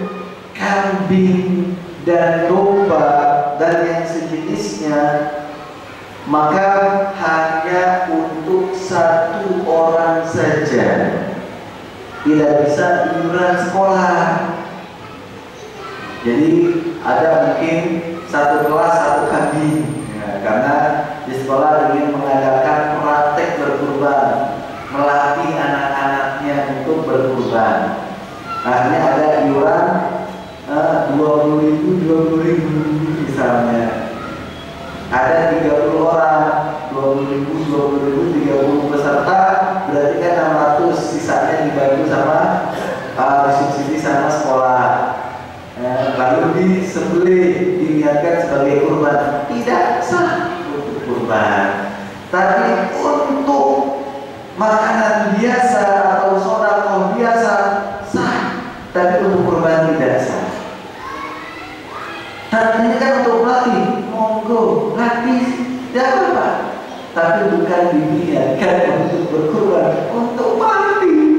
A: kambing dan domba dan yang sejenisnya, maka hanya untuk 1 orang saja, tidak bisa iuran sekolah. Jadi ada mungkin 1 kelas 1 kambing, ya, karena di sekolah ingin mengadakan praktek berkurban, melatih anak-anaknya untuk berkurban. Akhirnya ada iuran 20.000 misalnya. Ada 30 orang, 20.000, 30 peserta, berarti kan 600, sisanya dibantu sama subsidi sama sekolah. Lalu disembelih, diniatkan sebagai kurban, tidak sah untuk kurban. Tapi untuk makanan biasa atau sedekah biasa sah, tapi untuk kurban tidak sah. Dan ini kan untuk melatih, monggo latih, tidak apa-apa. Tapi bukan diniatkan untuk berkurban, untuk melatih.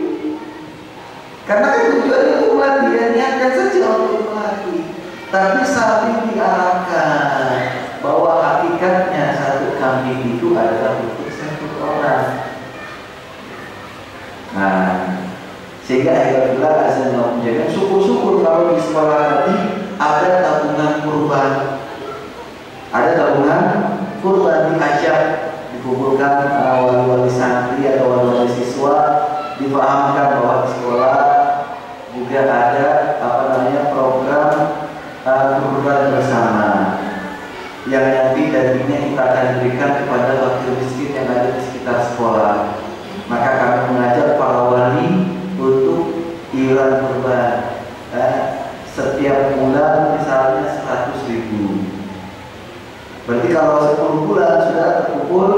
A: Karena kan tujuannya untuk melatih, ya niatkan saja untuk melatih. Tapi sapi diarahkan bahwa hakikatnya 1 kambing itu adalah untuk 1 orang. Nah, sehingga alhamdulillah azan Allah menjaga. Syukur-syukur kalau di sekolah tadi ada tabungan kurban, ada tabungan kurban diajak, dikumpulkan wali-wali santri atau wali-wali siswa, dipahamkan bahwa di sekolah juga ada program kurban bersama yang nanti dagingnya kita akan berikan kepada fakir miskin yang ada di sekitar sekolah. Maka kami mengajak para wali untuk iuran kurban setiap bulan misalnya 100.000. Berarti kalau 10 bulan sudah terkumpul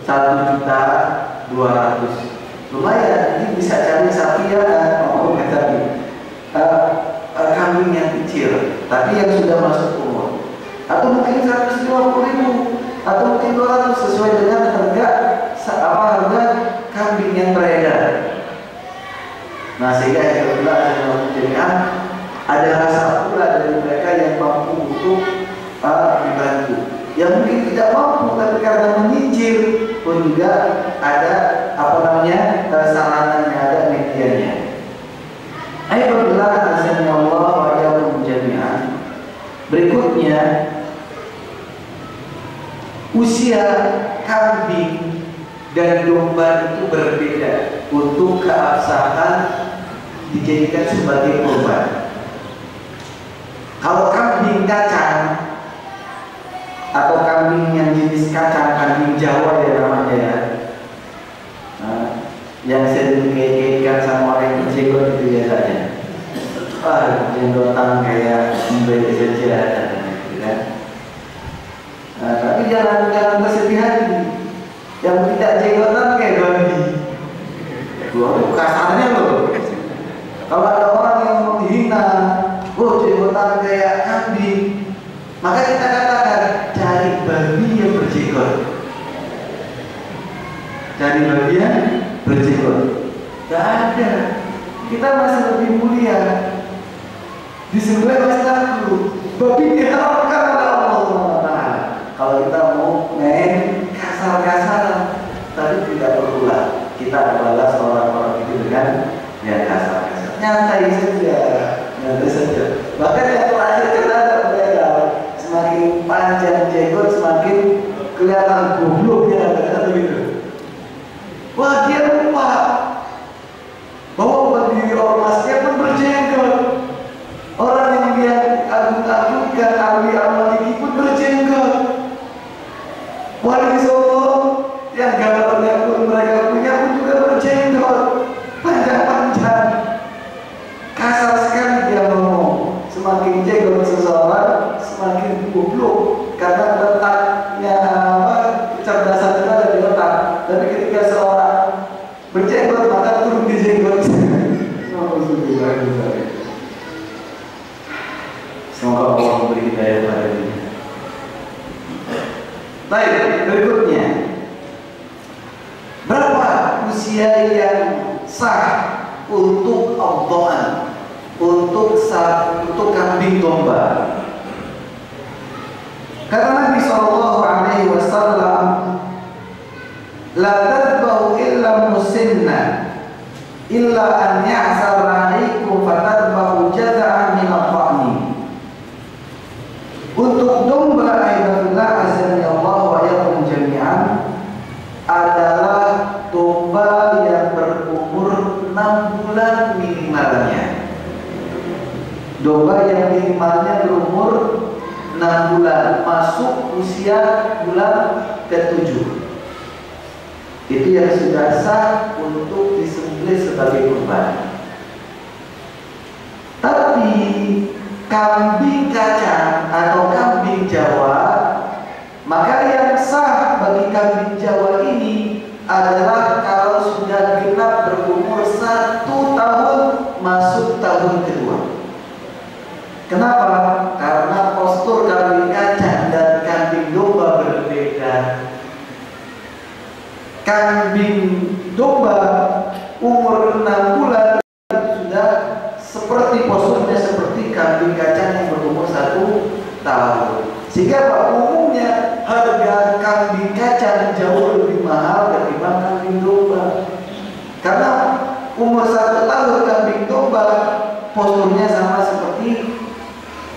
A: 1.200.000. Lumayan, ini bisa cari sapi ya kan? Oh, tadi tapi yang sudah masuk umur, atau mungkin 150.000 atau mungkin 200 sesuai dengan harga kambing yang beredar. Nah, sehingga ada rasa pula dari mereka yang mampu untuk dibantu. Yang mungkin tidak mampu tapi karena menyicil pun juga ada saranannya, ada medianya. Alhamdulillah, azza Allah wa iyyakum jami'an. Berikutnya, usia kambing dan domba itu berbeda untuk keabsahan dijadikan sebagai korban. Kalau kambing kacang atau kambing yang jenis kacang, kambing Jawa ya namanya ya, yang sering dikaitkan sama orang yang berjenggot itu biasanya, jenggotan kayak membeli saja, gitu kan. Tapi jangan bersedih hati. Yang tidak jenggotan kayak babi. Kasarnya loh. Kalau ada orang yang menghina, jenggotan kayak kambing, maka kita katakan cari babi yang berjenggot. Cari babi yang berjenggot. Gak ada. Kita masih lebih mulia. Disembelih masih takut. Babi diharamkan oleh Allah SWT. Kalau kita mau main kasar-kasaran, tapi tidak perlulah kita balas orang-orang itu dengan yang kasar-kasar. Nyantai saja. Bahkan yang terakhir kita ada mereka semakin panjang jenggot semakin kelihatan gobloknya, begitu. Wah, dia lupa bahwa berdiri ormasnya pun berjenggot. Orang yang dia agung-agungkan ahli-ahli pun berjenggot. Wali Songo yang gambarnya pun mereka punya pun juga berjenggot, panjang-panjang. Kasar sekali dia ngomong. Semakin jenggot seseorang semakin goblok, karena letaknya kecerdasan itu ada di letak. Tapi ketika seorang berjenggot maka turun di jenggot. Semoga Allah memberi hidayah pada kita. Baik, berikutnya, berapa usia yang sah untuk abdoan, untuk kambing domba? Kata Nabi SAW, la tadbahu illa musinna illa an ya'sar ra'ikum fatadbahu jaza'an min al-fa'ni. Untuk domba aidullah azza Allah wa yakum jami'an adalah domba yang berumur 6 bulan minimalnya. Domba yang minimalnya berumur 6 bulan, masuk usia bulan ke-7. Itu yang sudah sah untuk disembelih sebagai kurban. Tapi kambing kacang atau kambing Jawa, maka yang sah bagi kambing Jawa ini adalah kalau sudah genap berumur 1 tahun masuk tahun kedua. Kenapa? Karena postur kambing kacang dan kambing domba berbeda. Kambing domba umur 6 bulan sudah seperti posturnya seperti kambing kacang yang berumur 1 tahun. Sehingga umumnya harga kambing kacang jauh lebih mahal ketimbang kambing domba. Karena umur 1 tahun kambing domba posturnya sama seperti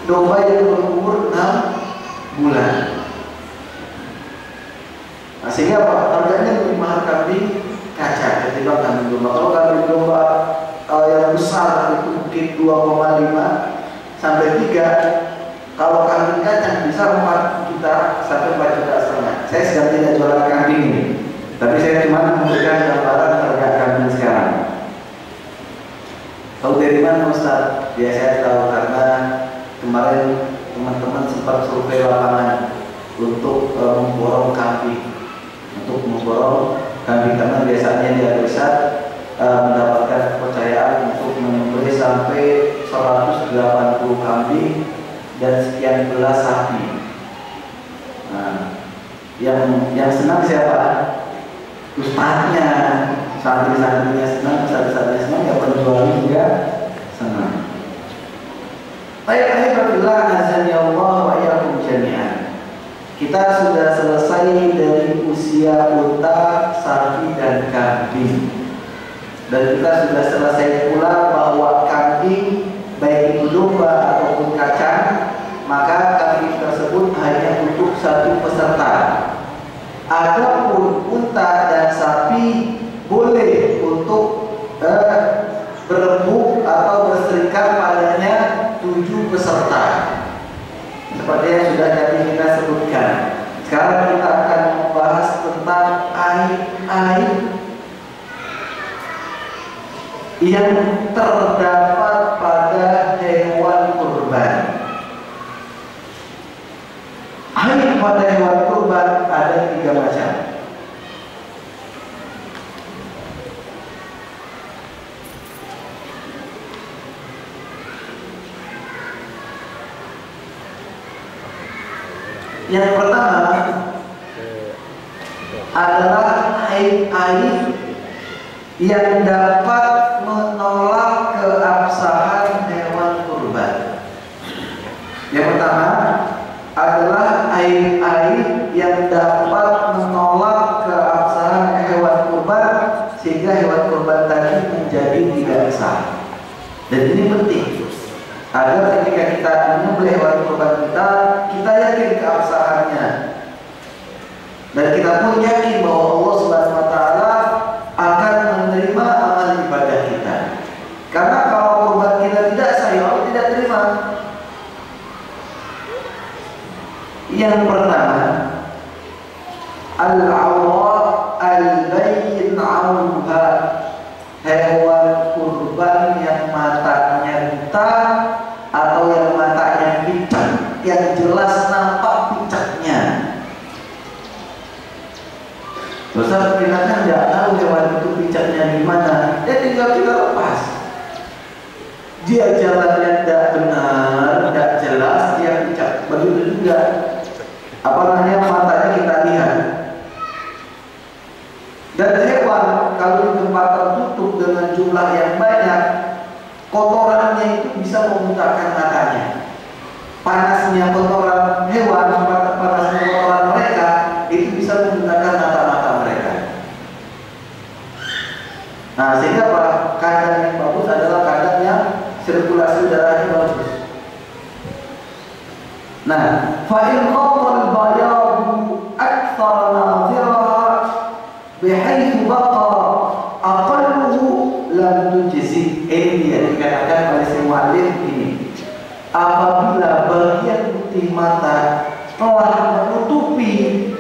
A: domba yang berumur 6 bulan. Nah, sehingga harganya lebih mahal kambing kacang ketimbang kambing domba. Kalau kambing domba yang besar itu mungkin 2,5 sampai 3. Kalau kambing kacang bisa 4 juta sampai 4 juta setengah. Saya sedang tidak jualan kambing ini, tapi saya cuma memberikan gambaran harga kambing sekarang. Tahu dari mana Ustaz? Ya saya tahu karena kemarin teman-teman sempat survei lapangan untuk memborong kambing, karena biasanya dia bisa mendapatkan kepercayaan untuk menyembelih sampai 180 kambing dan sekian belas sapi. Nah, yang senang siapa? Ustadznya, santri-santrinya senang, ustadz-ustadznya senang, ya penjualnya juga senang. Alhamdulillah, azan ya Allah wa iyyakum jami'an. Kita sudah selesai dari usia unta, sapi dan kambing. Dan kita sudah selesai pula bahwa kambing baik itu domba ataupun kacang, maka kambing tersebut hanya untuk satu peserta. Adapun unta dan sapi boleh untuk berembuk atau berserikat padanya 7 peserta. Seperti yang sudah tadi kita sebutkan. Sekarang kita akan membahas tentang aib-aib yang terdapat pada hewan kurban. Aib pada hewan kurban ada 3 macam. Yang pertama adalah aib-aib yang dapat menolak keabsahan hewan kurban. Yang pertama adalah aib-aib yang dapat menolak keabsahan hewan kurban sehingga hewan kurban tadi menjadi tidak sah. Dan ini penting agar ketika kita menyembelih hewan kurban kita yakin keabsahannya dan kita pun yakin bahwa Allah Subhanahu wa taala akan menerima amal ibadah kita. Karena kalau kurban kita tidak sah, Allah tidak terima. Yang pertama, al-awra al-bayyin 'auha, hewan kurban yang matanya buta atau yang matanya pincang, yang jelas nampak pincangnya. Ustaz, kita kan tidak tahu hewan itu pincangnya di mana. Dia tinggal kita lepas. Dia jalannya tidak benar, tidak jelas, dia pincang. Begitu juga matanya kita lihat. Dan hewan kalau di tempat tertutup dengan jumlah yang banyak, kotorannya itu bisa membutakan matanya. Panasnya kotoran hewan, panasnya kotoran mereka itu bisa membutakan mata-mata mereka. Nah, sehingga kandang yang bagus adalah kandang yang sirkulasi udaranya bagus. Nah, fa'in khattal bayadu akthar nadhiraha bihaitsu baqa aqalluhu lam tujzi. Ini dia dikatakan oleh si muallif ini. Apabila bagian putih mata telah menutupi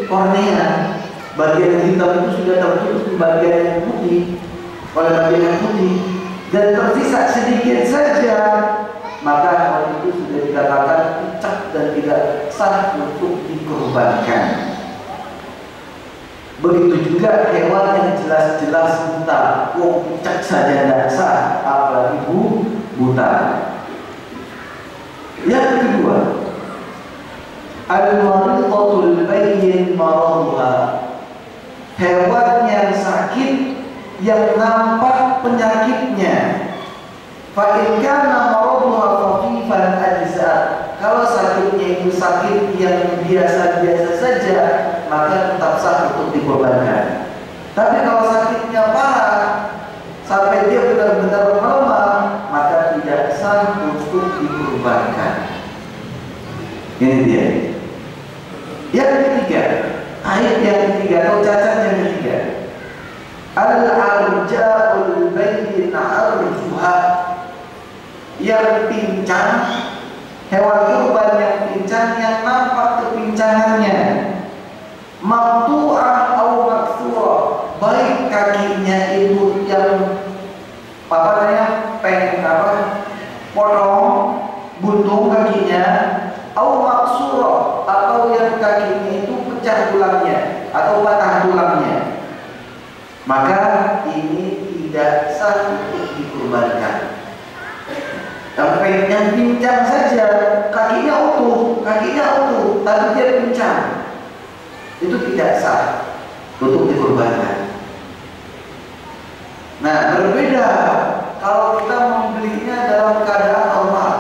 A: kornea, bagian hitam itu sudah tertutup bagian yang putih oleh bagian yang putih dan tersisa sedikit saja, maka hal itu sudah dikatakan pincang dan tidak sah untuk dikorbankan. Begitu juga hewan yang jelas-jelas buta, pincang saja tidak sah, apalagi buta. Yang kedua, al-maridhatul bayyin maraduha, hewan yang sakit yang nampak penyakitnya. Fa in kana maraduha khafifan ajza, kalau sakitnya itu sakit yang biasa-biasa saja, maka tetap sah untuk dikorbankan. Tapi kalau sakitnya parah sampai dia benar-benar melemah, maka tidak sah untuk dikorbankan. Ini dia. Yang ketiga, aib yang ketiga atau cacat yang ketiga, al-arja'ul bayyin 'arjuha, yang pincang, hewan kurban yang pincang yang nampak kepincangannya, maqtu'ah atau maksura, baik kakinya itu yang potong buntung kakinya, atau maksura, atau yang kakinya itu pecah tulangnya atau patah tulangnya, maka ini tidak sah untuk dikurbankan. Yang pincang saja, kakinya utuh, tapi dia pincang, itu tidak sah untuk dikurbankan. Nah, berbeda kalau kita membelinya dalam keadaan normal,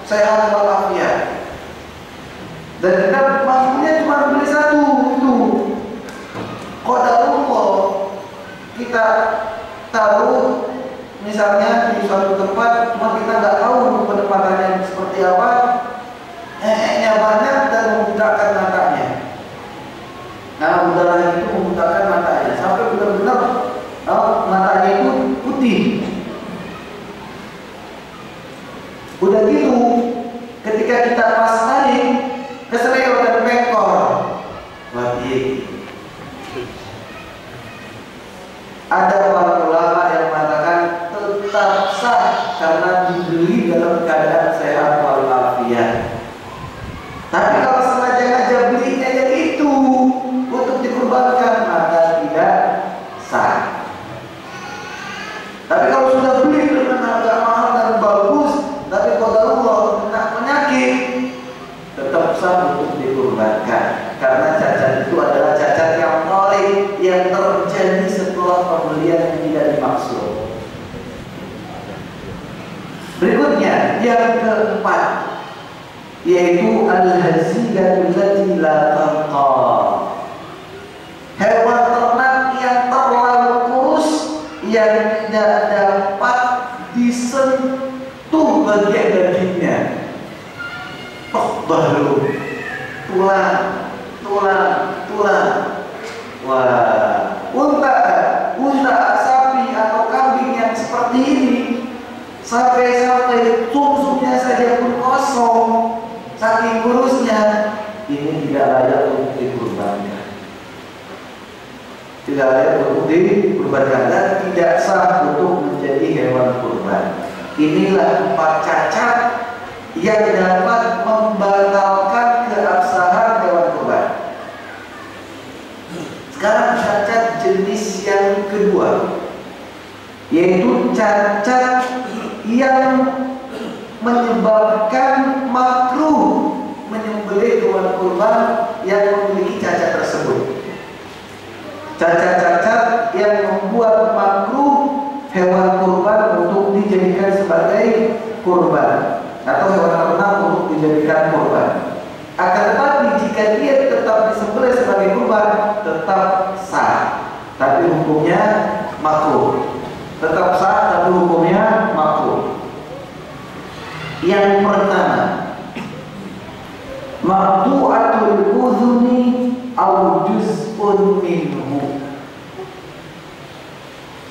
A: sehat walafiat, dan kita maksudnya cuma beli satu itu. Qadarullah, kita taruh misalnya di suatu tempat, cuma kita nggak tahu penempatannya seperti apa, banyak dan membutakan matanya. Nah, udara itu membutakan matanya sampai benar-benar matanya itu putih. Udah gitu, ketika kita pasarin keseleo dan pekor, wajib. Ada para ulama yang mengatakan tetap sah karena dibeli dalam keadaan sehat walafiat. Tapi kalau sengaja belinya yang itu untuk dikurbankan, maka tidak sah. Tapi kalau sudah beli dengan harga mahal dan bagus, tapi qadarullah kena penyakit, tetap sah untuk dikurbankan. Karena cacat itu adalah cacat yang torik, yang terjadi setelah pembelian yang tidak dimaksud. Berikutnya, yang keempat, yaitu al-hazilatu allati la tanqa. Hewan ternak yang terlalu kurus, yang tidak dapat disentuh bagian dagingnya. Baru tulang. Wah, unta, sapi atau kambing yang seperti ini, sampai sumsumnya saja pun kosong, saking kurusnya, ini tidak layak untuk dikurbankan. Tidak layak untuk dikurbankan dan tidak sah untuk menjadi hewan kurban. Inilah 4 cacat yang dapat membatalkan keabsahan hewan kurban. Sekarang cacat jenis yang kedua, yaitu cacat yang menyebabkan makruh menyembelih hewan kurban yang memiliki cacat tersebut. Cacat-cacat yang membuat makruh hewan kurban untuk dijadikan sebagai kurban atau hewan ternak untuk dijadikan kurban. Akan tetapi jika dia tetap disembelih sebagai kurban, tetap sah, tapi hukumnya makruh. Tetap sah, tapi hukumnya makruh. Yang pertama, maqtu'atul udhuni aw juz'un minhu.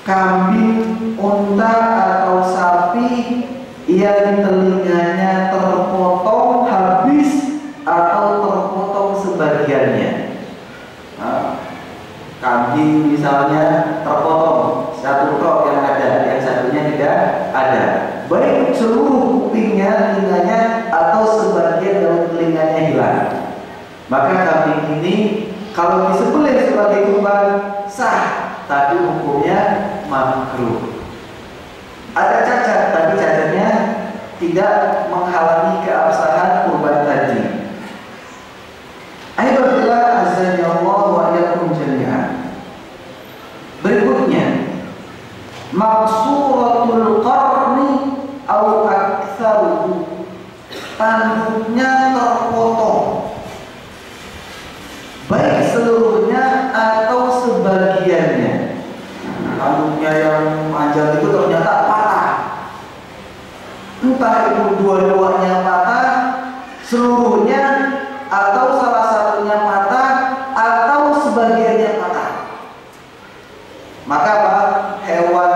A: Kambing, unta atau sapi yang telinganya terpotong habis atau terpotong sebagiannya. Kambing misalnya terpotong satu tok yang ada, yang satunya tidak ada, baik seluruh kupingnya, telinganya, atau sebagian dari telinganya hilang, maka kambing ini kalau disembelih sebagai kurban sah, tapi hukumnya makruh. Ada cacat, tapi cacatnya tidak menghalangi keabsahan kurban tadi. Alhamdulillah, azza Allah wa iyyakum jami'an. Berikutnya, maksuratul qarni au aktsaruhu. Tanduknya terpotong, baik seluruhnya atau sebagiannya. Tanduknya yang panjang itu ternyata patah, entah itu dua-duanya patah, seluruhnya, atau salah satunya patah, atau sebagiannya patah. Maka apa? Hewan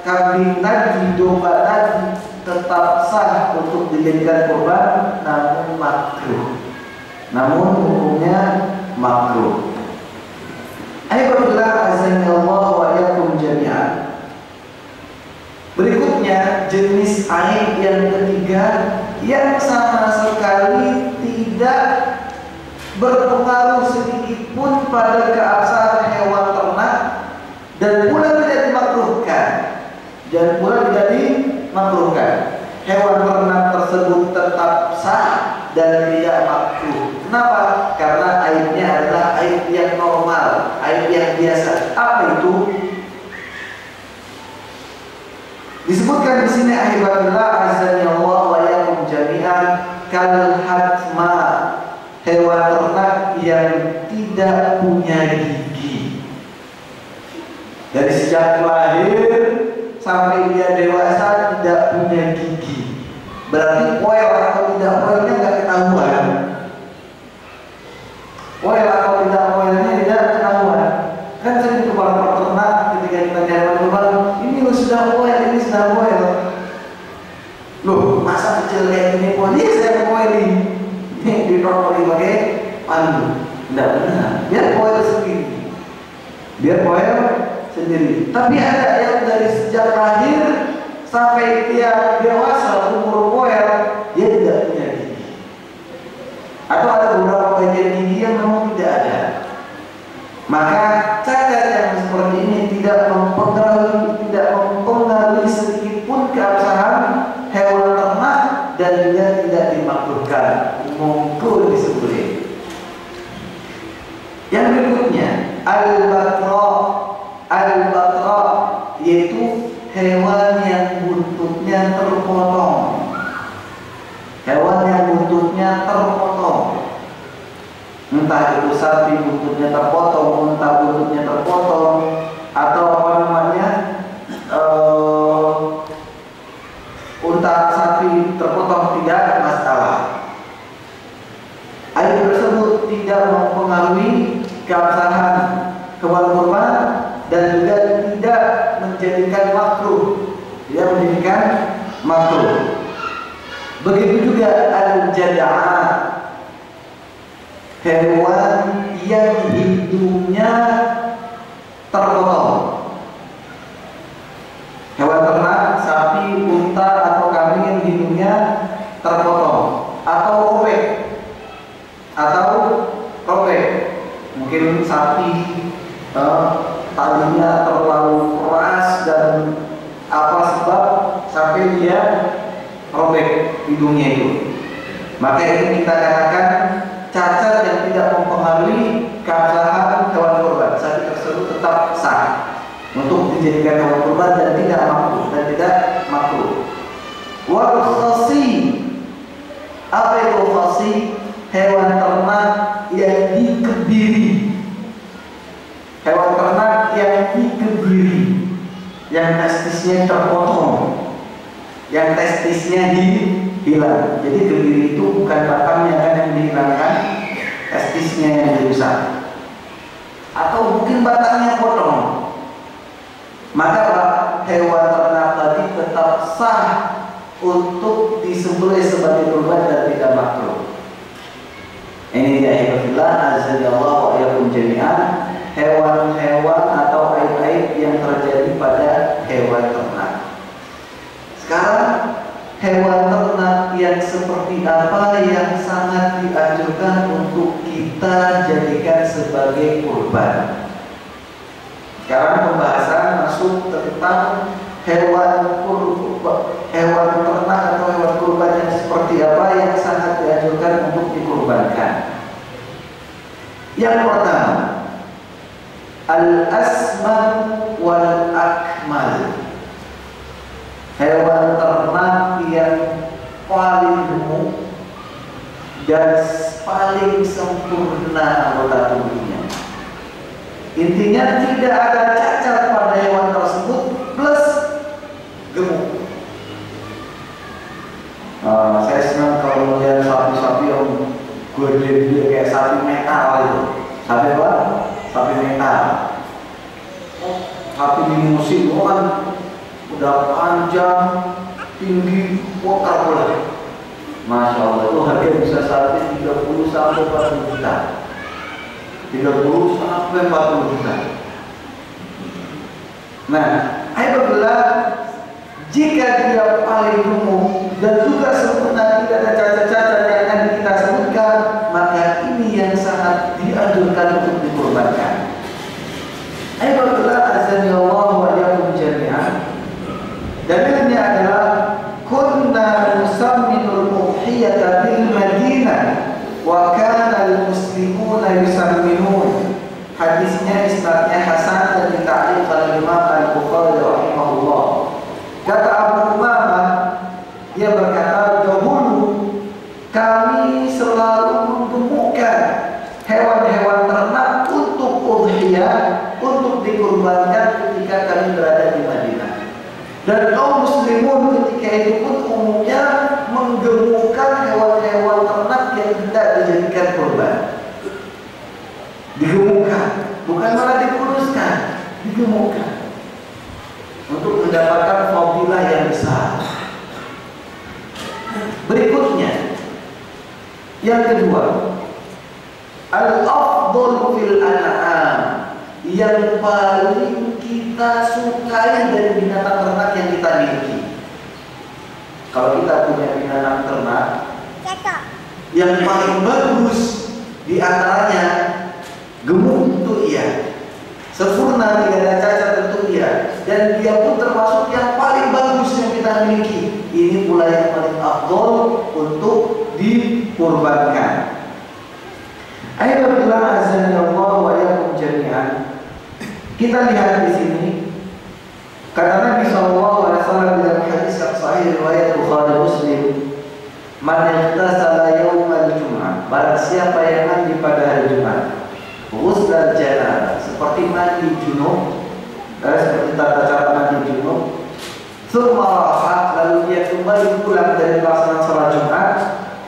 A: kambing tadi, domba tadi tetap sah untuk dijadikan kurban, namun makruh. Namun hukumnya makruh. Alhamdulillah, azanillahu wa iyyakum jami'an. Berikutnya, jenis aib yang ketiga yang sama sekali tidak berpengaruh sedikit pun pada keabsahan hewan ternak dan pula tidak dimakruhkan. Hewan ternak aib yang normal, aib yang biasa. Apa itu? Disebutkan di sini ahibatillah azza Allah wa yakum jami'an kal hatma, hewan ternak yang tidak punya gigi. Dari sejak lahir sampai dia dewasa tidak punya gigi. Berarti poel atau tidak poelnya nggak ketahuan. Poel atau tidak poelnya tidak ketahuan. Kan sering kepala peternak ketika kita jalan keluar, ini sudah poel, ini sudah poel. Loh, masa kecil kayak gini poel? Iya, saya poel ini. Ini ditrotoli pakai pandu. Tidak benar. Biar poel sendiri. Biar poel sendiri. Tapi ada yang dari sejak lahir sampai dia dewasa umur poel, dia tidak punya gigi. Atau ada beberapa bagian gigi yang memang tidak ada. Maka cacat yang seperti ini tidak mempengaruhi sedikit pun keabsahan hewan ternak dan juga tidak dimakruhkan monggo disembelih. Yang berikutnya al-batra yaitu hewan yang buntutnya terpotong. Hewan yang buntutnya terpotong. Entah itu sapi buntutnya terpotong, entah buntutnya terpotong, atau apa namanya, unta sapi terpotong, tidak masalah. Aib tersebut tidak mempengaruhi keabsahan hewan kurban dan juga tidak menjadikan makruh. Tidak menjadikan makruh. Begitu juga al-jada'ah, hewan yang hidungnya terpotong. Hewan ternak, sapi, unta atau kambing yang hidungnya terpotong atau robek. Mungkin sapi talinya terlalu keras dan apa sebab sampai dia robek hidungnya itu. Maka ini kita katakan cacat yang tidak mempengaruhi keabsahan hewan kurban. Sapi tersebut tetap sah untuk dijadikan hewan kurban dan tidak makruh. Wal khasi, apa itu khasi? Hewan ternak yang dikebiri. Hewan ternak yang dikebiri, yang testisnya terpotong, yang testisnya hilang. Jadi kebiri itu bukan batangnya kan yang dihilangkan, testisnya yang dirusak. Atau mungkin batangnya potong. Maka hewan ternak tadi tetap sah untuk disembelih sebagai kurban dan tidak makruh. Ini dia ibadah azza wa jalla jami'an, hewan-hewan atau aib-aib yang terjadi pada hewan ternak. Sekarang hewan ternak yang seperti apa yang sangat dianjurkan untuk kita jadikan sebagai kurban? Sekarang pembahasan masuk tentang hewan ternak atau hewan kurban yang seperti apa yang sangat dianjurkan untuk dikurbankan. Yang pertama, al-asman wal akmal, hewan ternak yang paling gemuk dan paling sempurna anggota tubuhnya. Intinya tidak ada cacat pada hewan tersebut plus gemuk. Saya senang kalau melihat sapi-sapi yang gede kayak sapi metal itu. Sapi apa? Sapi metal. Sapi di musim kan udah panjang, tinggi, pokal pula. Masya Allah, itu harga bisa sampai 30 sampai 40 juta. 30 sampai 40 juta. Nah, apabila jika dia paling gemuk dan juga sempurna, tidak ada cacat-cacat yang akan kita sebutkan, maka ini yang sangat dianjurkan untuk dikurbankan. Apabila azan ya Allah wa yakum jami'an, dalilnya adalah kunna nusamminul udhiyata bil Madinah wa kana al muslimuna yusamminun. dahulu kami selalu menggemukkan hewan-hewan ternak untuk udhiyah, untuk dikurbankan ketika kami berada di Madinah. Dan kaum muslimun ketika itu pun umumnya menggemukkan hewan-hewan ternak yang tidak dijadikan kurban. Digemukkan, bukan malah dikuruskan, digemukkan untuk mendapatkan fadilah yang besar. Berikutnya, yang kedua, al-afdal fil an'am, yang paling kita sukai dari binatang ternak yang kita miliki. Kalau kita punya binatang ternak, yang paling bagus di antaranya gemuk itu iya, sempurna tidak ada cacat itu iya, dan dia pun termasuk yang paling bagus yang kita miliki. Ini pula yang paling afdal untuk dikurbankan. Alhamdulillah, azanillah wa yakum jami'an. Kita lihat di sini kata Nabi SAW dalam hadis yang sahih riwayat Bukhari Muslim, man ihtasala yaumal jum'ah, barang siapa yang mandi pada hari Jumat, ghusl janabah, seperti mandi junub, seperti tata cara mandi junub, thumma rahat, lalu dia kembali pulang dari pelaksanaan salat Jumat,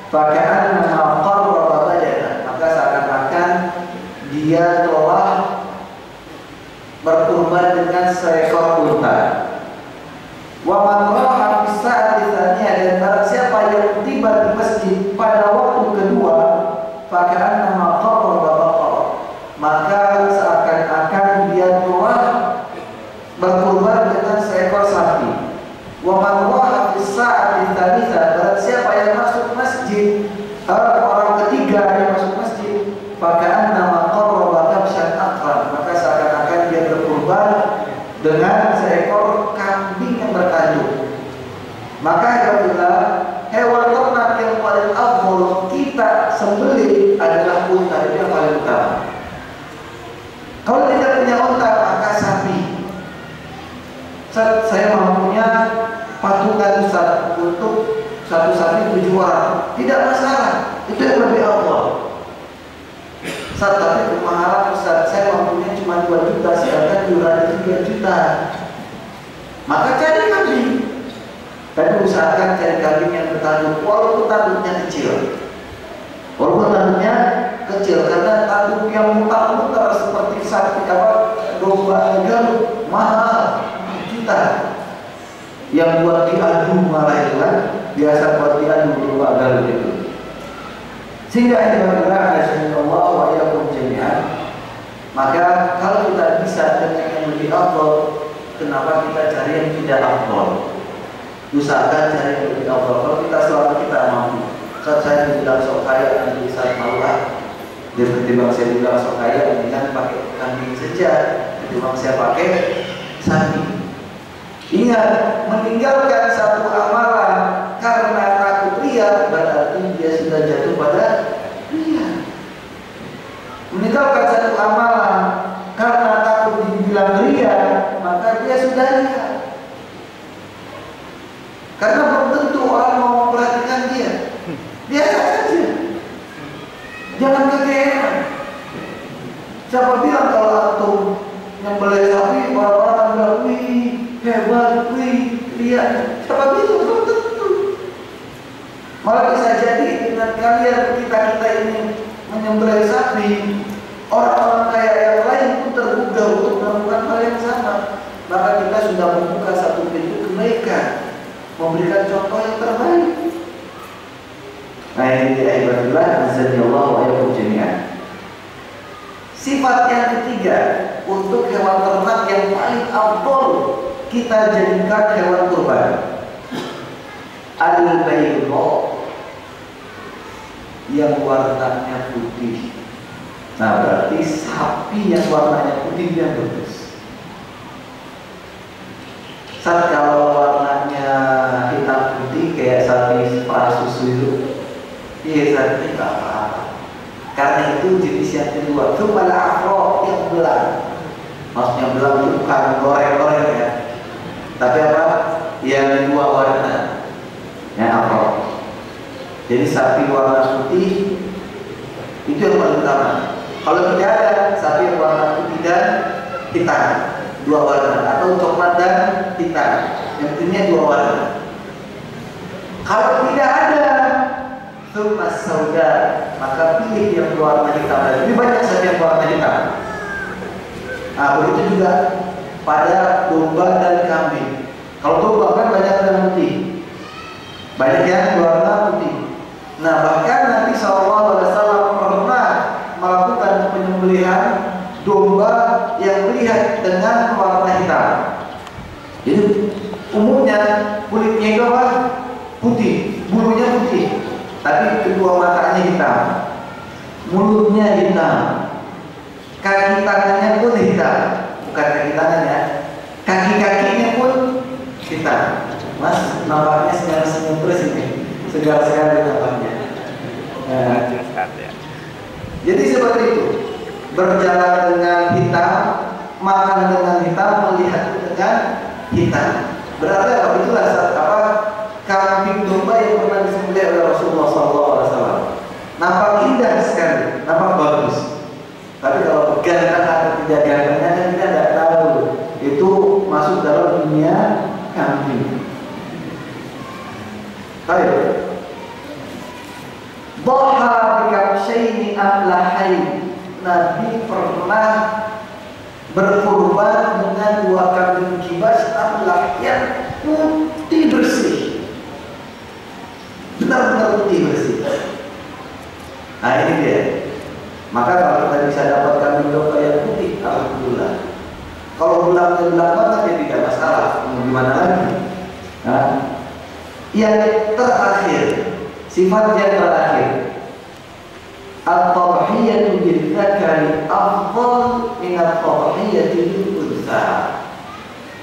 A: faka'annama qarraba badana, maka seakan-akan dia telah berkurban dengan seekor unta. Wa man raha fi sa'ati tsaniyah, dan barang siapa yang tiba di masjid pada waktu kedua, faka'annama qarraba baqarah, maka seakan-akan dia telah berkurban dengan seekor sapi. Wa man raha fi sa'ati tsalitsah, barang siapa yang masuk masjid, orang ketiga yang masuk masjid, faka'annama qarraba kabshan aqran, maka seakan-akan dia berkurban dengan seekor kambing yang bertanduk. Maka alhamdulillah, hewan ternak yang paling afdal kita sembelih adalah unta, itu yang paling utama. Kalau tidak punya unta, maka sapi. Saya mampunya patungan untuk satu sapi 7 orang, tidak masalah, itu yang lebih afdal. Tapi kemahalan Ustaz, saya mampunya cuma 2 juta, sedangkan iuran 3 juta. Maka cari kambing. Tapi usahakan cari kambing yang bertanduk, walaupun tanduknya kecil. Walaupun tanduknya kecil, karena tanduk yang mutar-mutar seperti sapi domba garut mahal, juta. Yang buat diadu malah itu kan, biasa buat diadu domba garut itu. Sehingga alhamdulillah, Allah wa yakum jami'an. Maka kalau kita bisa dengan yang lebih afdal, kenapa kita cari yang tidak afdal? Usahakan cari yang lebih afdal. Kalau kita selama kita mampu, saat saya dibilang sok kaya, nanti saat malulah. Dia ketimbang saya bilang sok kaya, dengan pakai kambing saja, ketimbang saya pakai sapi. Ingat, meninggalkan satu amalan karena takut riya, berarti dia sudah jatuh pada riya. Meninggalkan satu amalan karena takut dibilang riya, maka dia sudah riya. Karena belum tentu orang mau memperhatikan dia. Biasa saja. Jangan kegeeran. Siapa bilang kalau antum nyembelih sapi, orang-orang bilang, wih, hebat, wih, riya. Siapa bilang? Belum tentu. Malah bisa jadi dengan kalian kita ini menyembelih sapi, orang-orang kaya yang lain pun tergugah untuk melakukan hal yang sama. Maka kita sudah membuka satu pintu kebaikan, memberikan contoh yang terbaik. Nah, ini ibadillah, azanillah wa yakum jami'an. Sifat yang ketiga untuk hewan ternak yang paling afdal kita jadikan hewan kurban, al-baydha, yang warnanya putih. Nah, berarti sapi yang warnanya putih yang bagus. Saat kalau warnanya hitam putih kayak sapi perah susu itu, iya sapi nggak apa-apa. Karena itu jenis yang kedua, itu malah afro yang belang. Maksudnya belang itu bukan goreng-goreng ya, tapi apa? Yang dua warna, yang afro. Jadi sapi warna putih itu yang paling utama. Kalau tidak ada sapi yang warna putih dan hitam, dua warna, atau coklat dan hitam, yang pentingnya dua warna. Kalau tidak ada thumma sauda, maka pilih yang berwarna hitam. Lebih banyak sapi yang berwarna hitam. Nah, begitu juga pada domba dan kambing. Kalau domba kan banyak yang putih, banyak yang berwarna putih. Nah, bahkan Nabi SAW pernah melakukan penyembelihan domba yang melihat dengan warna hitam. Jadi umumnya kulitnya itu apa? Putih, bulunya putih, tapi kedua matanya hitam, mulutnya hitam, kaki tangannya pun hitam. Bukan kaki tangannya, kaki-kakinya pun hitam. Mas, nampaknya senyum-senyum terus ini, segar sekali nampaknya. Nah, jadi seperti itu, berjalan dengan hitam, makan dengan hitam, melihat dengan hitam. Berarti apa? Itulah apa? Kambing domba yang pernah disembelih oleh Rasulullah SAW. Nampak indah sekali, nampak bagus. Tapi kalau ganteng atau tidak gantengnya kan kita tidak tahu. Itu masuk dalam dunia kambing. Ayo. Dhaha bikabsyaini amlahain. Nabi pernah berkurban dengan dua kambing kibas amlah yang putih bersih. Benar-benar putih bersih. Nah, ini dia. Maka kalau kita bisa dapat kambing domba yang putih, alhamdulillah. Kalau belang banget ya tidak masalah. Mau gimana lagi? Nah, yang terakhir, sifat yang terakhir, at-tadhiyatu bil-dzakari afdal min at-tadhiyati bil-untha.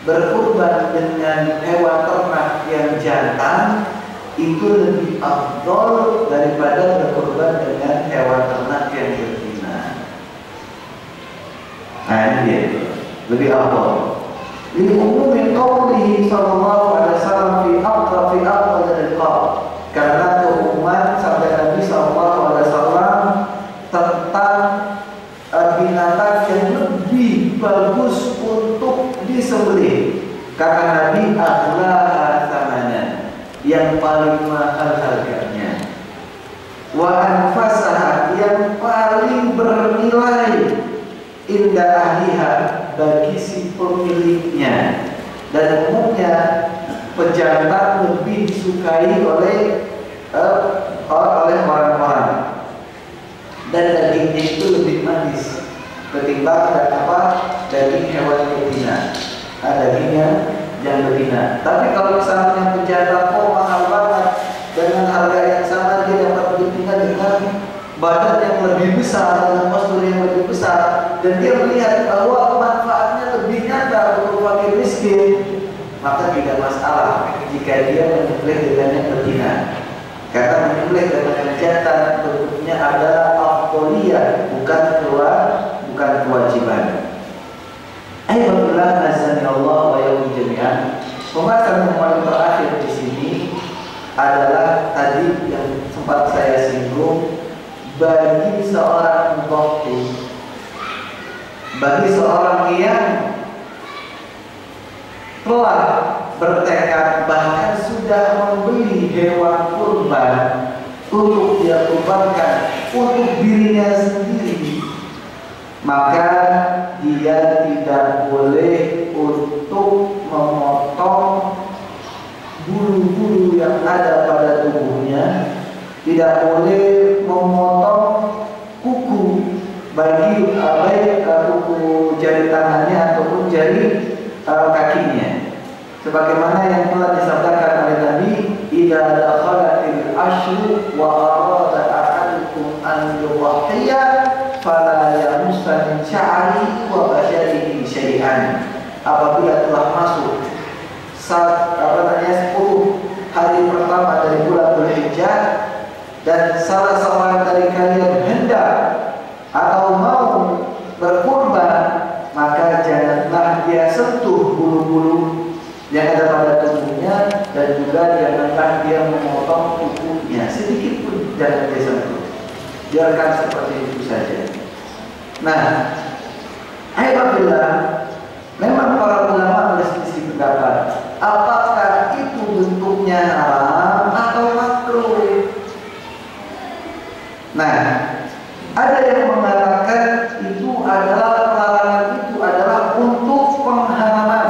A: Berkurban dengan hewan ternak yang jantan itu lebih afdal daripada berkorban dengan hewan ternak yang betina. Nah, ini dia, lebih afdal. Li umumi qaulihi sallallahu alaihi wasallam fi afdal al-qab. Karena keumuman sabda Nabi sallallahu alaihi wasallam tentang binatang yang lebih bagus untuk disembelih. Kata Nabi, aghlaha tsamanan, yang paling mahal harganya, wa anfasaha, yang paling bernilai, inda ahliha, bagi si pemiliknya. Dan umumnya pejantan lebih disukai oleh orang-orang, dan dagingnya itu lebih manis ketimbang daging hewan betina. Dagingnya yang betina. Tapi kalau misalnya pejantan mahal banget, dengan harga yang sama dia dapat betina dengan badan yang lebih besar, dengan postur yang lebih besar, dan dia melihat bahwa manfaatnya lebih nyata untuk fakir miskin, maka tidak masalah jika dia menyembelih dengan yang betina. Karena menyembelih dengan yang jantan bentuknya adalah afdoliyah, bukan kewajiban. Alhamdulillah, azani Allah wa yaumi jami'an. Pembahasan yang paling terakhir di sini adalah tadi yang sempat saya singgung, bagi seorang mudhaffi, bagi seorang yang telah bertekad bahkan sudah membeli hewan kurban untuk dia kurbankan untuk dirinya sendiri, maka dia tidak boleh untuk memotong bulu-bulu yang ada pada tubuhnya, tidak boleh memotong kuku, baik kuku jari tangannya ataupun jari kakinya. Sebagaimana yang telah disabdakan oleh Nabi, idza dakhalatil ashru wa arada ahadukum an yudhhiya fala yamussa min sya'ri wa basharihi syai'an. Apabila telah masuk 10 hari pertama dari bulan Dzulhijjah dan salah seorang dari kalian hendak atau mau berkurban, maka janganlah dia sentuh bulu-bulu yang ada pada tubuhnya, dan juga janganlah dia memotong kukunya sedikit jangan disentuh, biarkan seperti itu saja. Nah, alhamdulillah, memang para ulama berselisih pendapat apakah itu bentuknya haram atau makruh. Nah, ada yang mengatakan itu adalah larangan, itu adalah untuk pengharaman.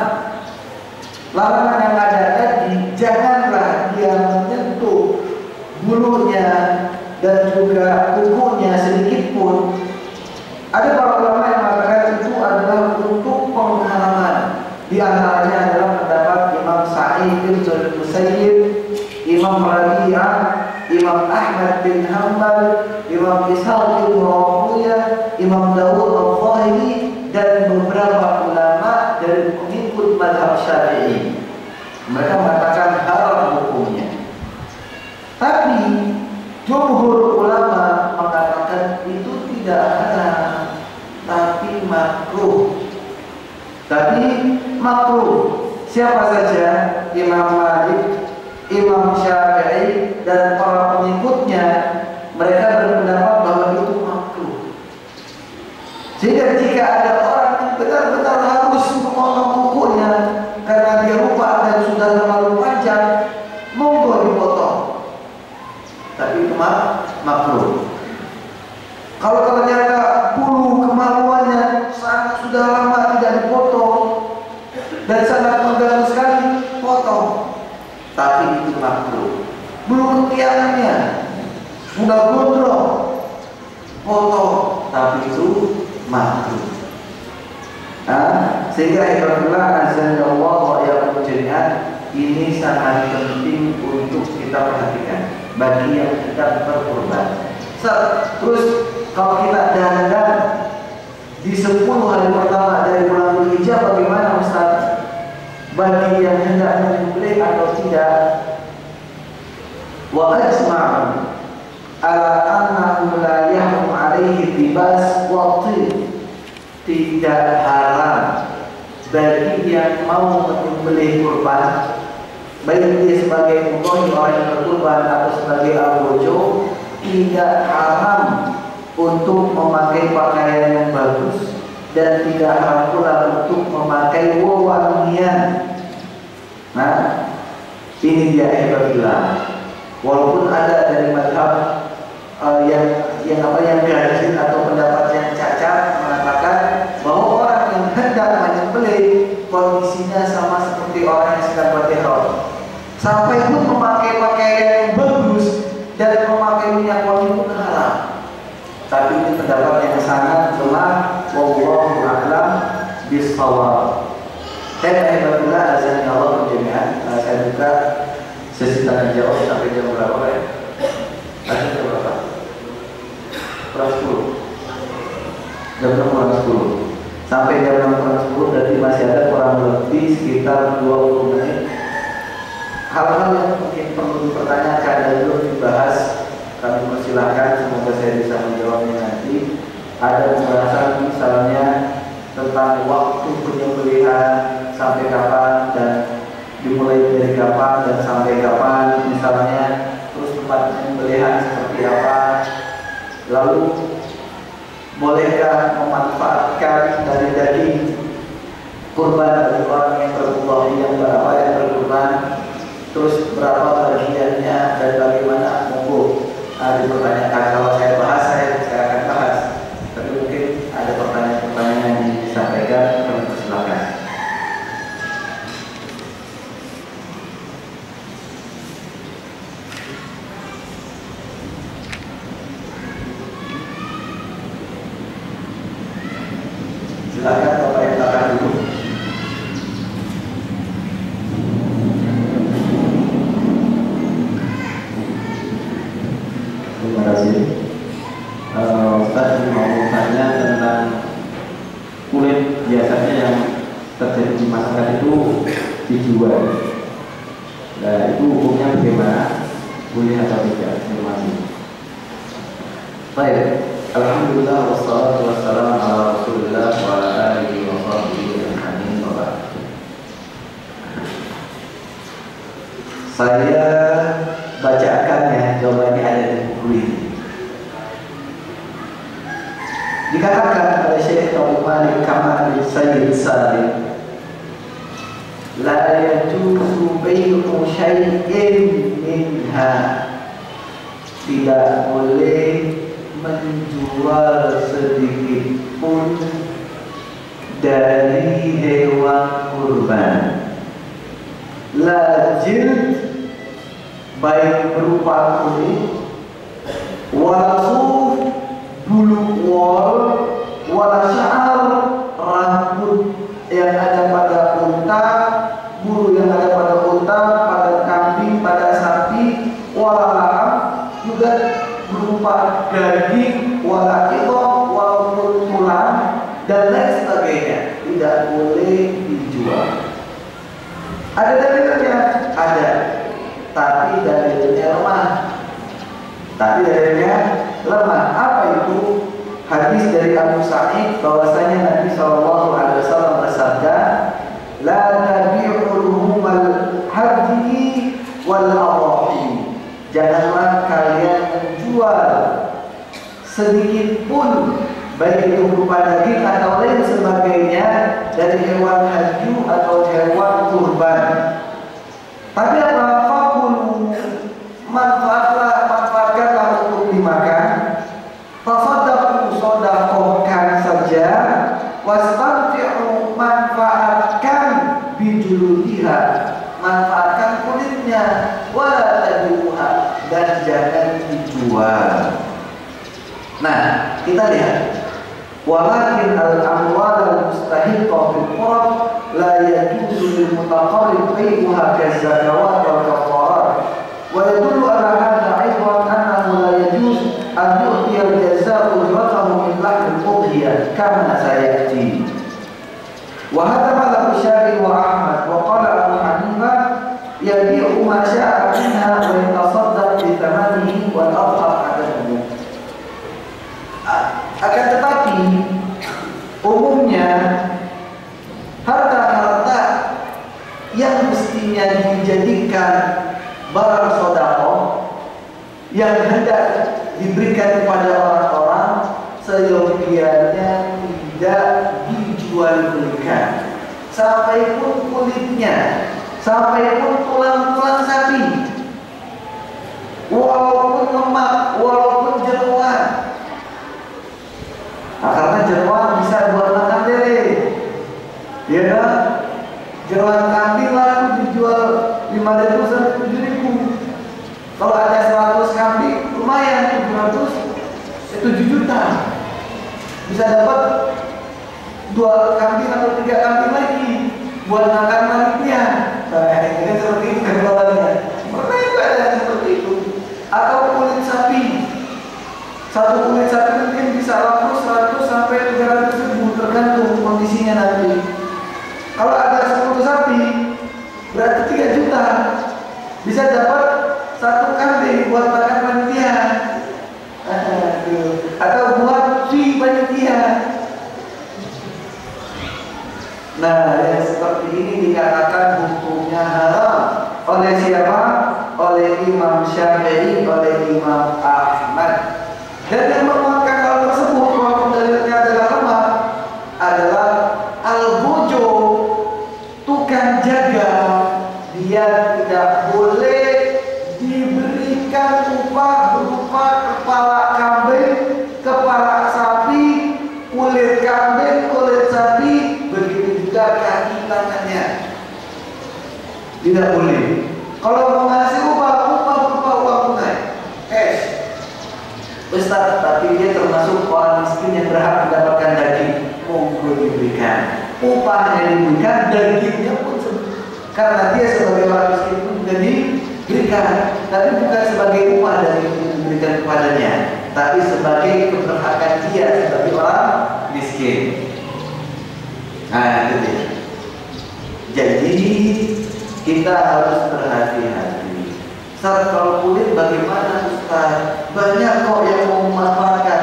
A: Larangan yang ada tadi, janganlah dia menyentuh bulunya dan juga kukunya sedikit pun. Ada para ulama yang mengatakan itu adalah untuk pengharaman. Di antaranya adalah pendapat Imam Sa'id bin Musayyib, Imam Rabi'ah, Imam Ahmad bin Hanbal, Imam Ishaq bin Rahuyah, Imam Dawud al-Zahiri, dan beberapa ulama dari pengikut mazhab Syafi'i. Mereka mengatakan haram hukumnya. Tapi jumhur ulama mengatakan itu tidak haram, tapi makruh. Tapi makruh. Siapa saja? Imam Malik, Imam Syafi'i, dan para pengikutnya, mereka berpendapat bahwa itu makruh. Sehingga jika ada orang yang benar-benar harus memotong kukunya karena dia lupa dan sudah terlalu panjang, monggo dipotong. Tapi itu makruh. Kalau ternyata bulu kemaluannya sangat sudah lama tidak dipotong dan sangat mengganggu sekali, potong. Tapi itu makruh. Bulu ketiaknya sudah gondrong, potong. Tapi itu makruh. Nah, sehingga ikhwanullah azanallah wa iyyakum jami'an, ini sangat penting untuk kita perhatikan bagi yang sedang berkorban. Terus kalau kita dandan di 10 hari pertama dari bulan Dzulhijjah, bagaimana Ustaz? Bagi yang hendak menyembelih atau tidak? Wa ajma'u ala annahu la yahrum alaihi libas wa tin. Tidak haram bagi yang mau menyembelih kurban, baik dia sebagai mudhohi orang yang berkurban atau sebagai al-bojo, tidak haram untuk memakai pakaian yang bagus dan tidak haram pula untuk memakai wewangian. Nah, ini dia ihbabillah. Walaupun ada dari mazhab yang ganjil atau pendapat yang cacat mengatakan bahwa orang yang hendak menyembelih kondisinya sama seperti orang yang sedang berihram, sampai pun memakai pakaian yang bagus dan memakai minyak wangi pun haram. Tapi ini pendapat yang sangat lemah. Wallahu a'lam bishawab. Saya alhamdulillah azan Allah berjami'an. Saya buka sesi tanya jawab sampai jam berapa ya? Ada jam berapa? Kurang 10. Jam kurang 10. Sampai jam kurang 10 berarti masih ada kurang lebih sekitar 20 menit. Hal-hal yang mungkin perlu dipertanyakan dan belum dibahas, kami persilahkan, semoga saya bisa menjawabnya nanti. Ada pembahasan misalnya tentang waktu penyembelihan sampai kapan dan dimulai dari kapan dan sampai kapan misalnya, terus tempat penyembelihan seperti apa, lalu bolehkah memanfaatkan dari daging kurban dari orang yang berbuah yang berapa yang berkurban, terus berapa bagiannya dan bagaimana, monggo dipertanyakan. Kalau saya bahas, saya akan bahas. Tapi mungkin ada pertanyaan-pertanyaan yang disampaikan, kami persilakan. Silakan Bapak yang belakang dulu. Terima kasih. Ustaz mau tanya tentang kulit biasanya yang terjadi di masyarakat itu dijual. Nah, itu hukumnya bagaimana? Boleh atau tidak? Terima kasih. Baik, alhamdulillah wassalatu wassalamu ala Rasulillah wa ala alihi wa sahbihi ajma'in. Saya bacakan ya, jawabannya ada di buku ini. Dikatakan oleh Syekh Abu Malik Kamal Sayyid Salim, la yajuzu bai'u syai'in minha, tidak boleh menjual sedikit pun dari hewan kurban. La jild, baik berupa kulit, wala suf, bulu wol, wala sya'ar, rambut yang ada pada unta, bulu yang ada pada unta, pada kambing, pada sapi, wala laham, juga berupa daging, wala idham, walaupun tulang dan lain sebagainya, tidak boleh dijual. Ada dalilnya? Ada, tapi dalilnya lemah. Apa itu? Hadis dari Abu Sa'id bahwasanya Nabi SAW bersabda, la tabi'ul humal hadyi wal adhahi, janganlah kalian menjual sedikit pun, baik itu berupa daging atau lain sebagainya dari hewan hadyu atau hewan kurban. Tapi apa? Fakulu, manfaatkanlah untuk dimakan. Tasaddaqu, sedekahkan saja. Wastamti'u, manfaatkan bijuludiha, manfaatkan kulitnya. Wala tabi'uha, dan jangan dijual. Nah, kita lihat. Walakin al-amwal al-mustahiqah bil qurab la yajuzu lil mutaqarrib bai'uha kaz-zakawat wal kafarat. Wa yadullu ala hadha aidan annahu la yajuz an yu'ti al-jazaa'u ujratahu min lahmi al-udhiyah kama sayati. Wa hadha madhhab Syafi'i wa Ahmad wa qala Abu Hanifah yabi'u ma sya'a minha wa yatasaddaq bi thamanihi wal adhar adahu. Akan tetapi umumnya harta-harta yang mestinya dijadikan barang sedekah yang hendak diberikan kepada orang-orang, seyogianya tidak dijual belikan, sampai pun kulitnya, sampai pun tulang-tulang sapi, walaupun lemak, walaupun jeruan. Karena jeruan bisa buat makan lele, ya kan? Jeruan kambing lalu dijual 5.000 sampai 7.000. Kalau ada 100 kambing, lumayan 7 juta. Bisa dapat 2 kambing atau 3 kambing lagi buat makan panitia. Nah, ini seperti itu penjualannya. Pernah itu ada seperti itu. Atau kulit sapi. Satu kulit sapi mungkin bisa laku 100 sampai 300.000 tergantung kondisinya nanti. Kalau ada 10 sapi berarti 3 juta. Bisa dapat 1 kambing buat makan panitia. Atau buat fee panitia. Nah, yang seperti ini dikatakan hukumnya haram oleh siapa? Oleh Imam Syafi'i, oleh Imam Ahmad. Dan yang menguatkan hal tersebut walaupun dalilnya adalah lemah adalah al-bojo, tukang jaga, dia tidak boleh diberikan upah berupa kepala kambing, kepala sapi, kulit kambing, kulit sapi, begitu juga kaki tangannya. Tidak boleh. Kalau mau ngasih upah berupa uang tunai, cash. Ustaz, tapi dia termasuk orang miskin yang berhak mendapatkan daging, monggo diberikan. Upahnya diberikan, dagingnya pun karena dia sebagai orang miskin pun juga diberikan, tapi bukan sebagai upah dari yang diberikan kepadanya, tapi sebagai keberhakan dia sebagai orang miskin. Nah, itu dia. Jadi kita harus berhati-hati. Ustaz, kalau kulit bagaimana Ustaz? Banyak kok yang mau memanfaatkan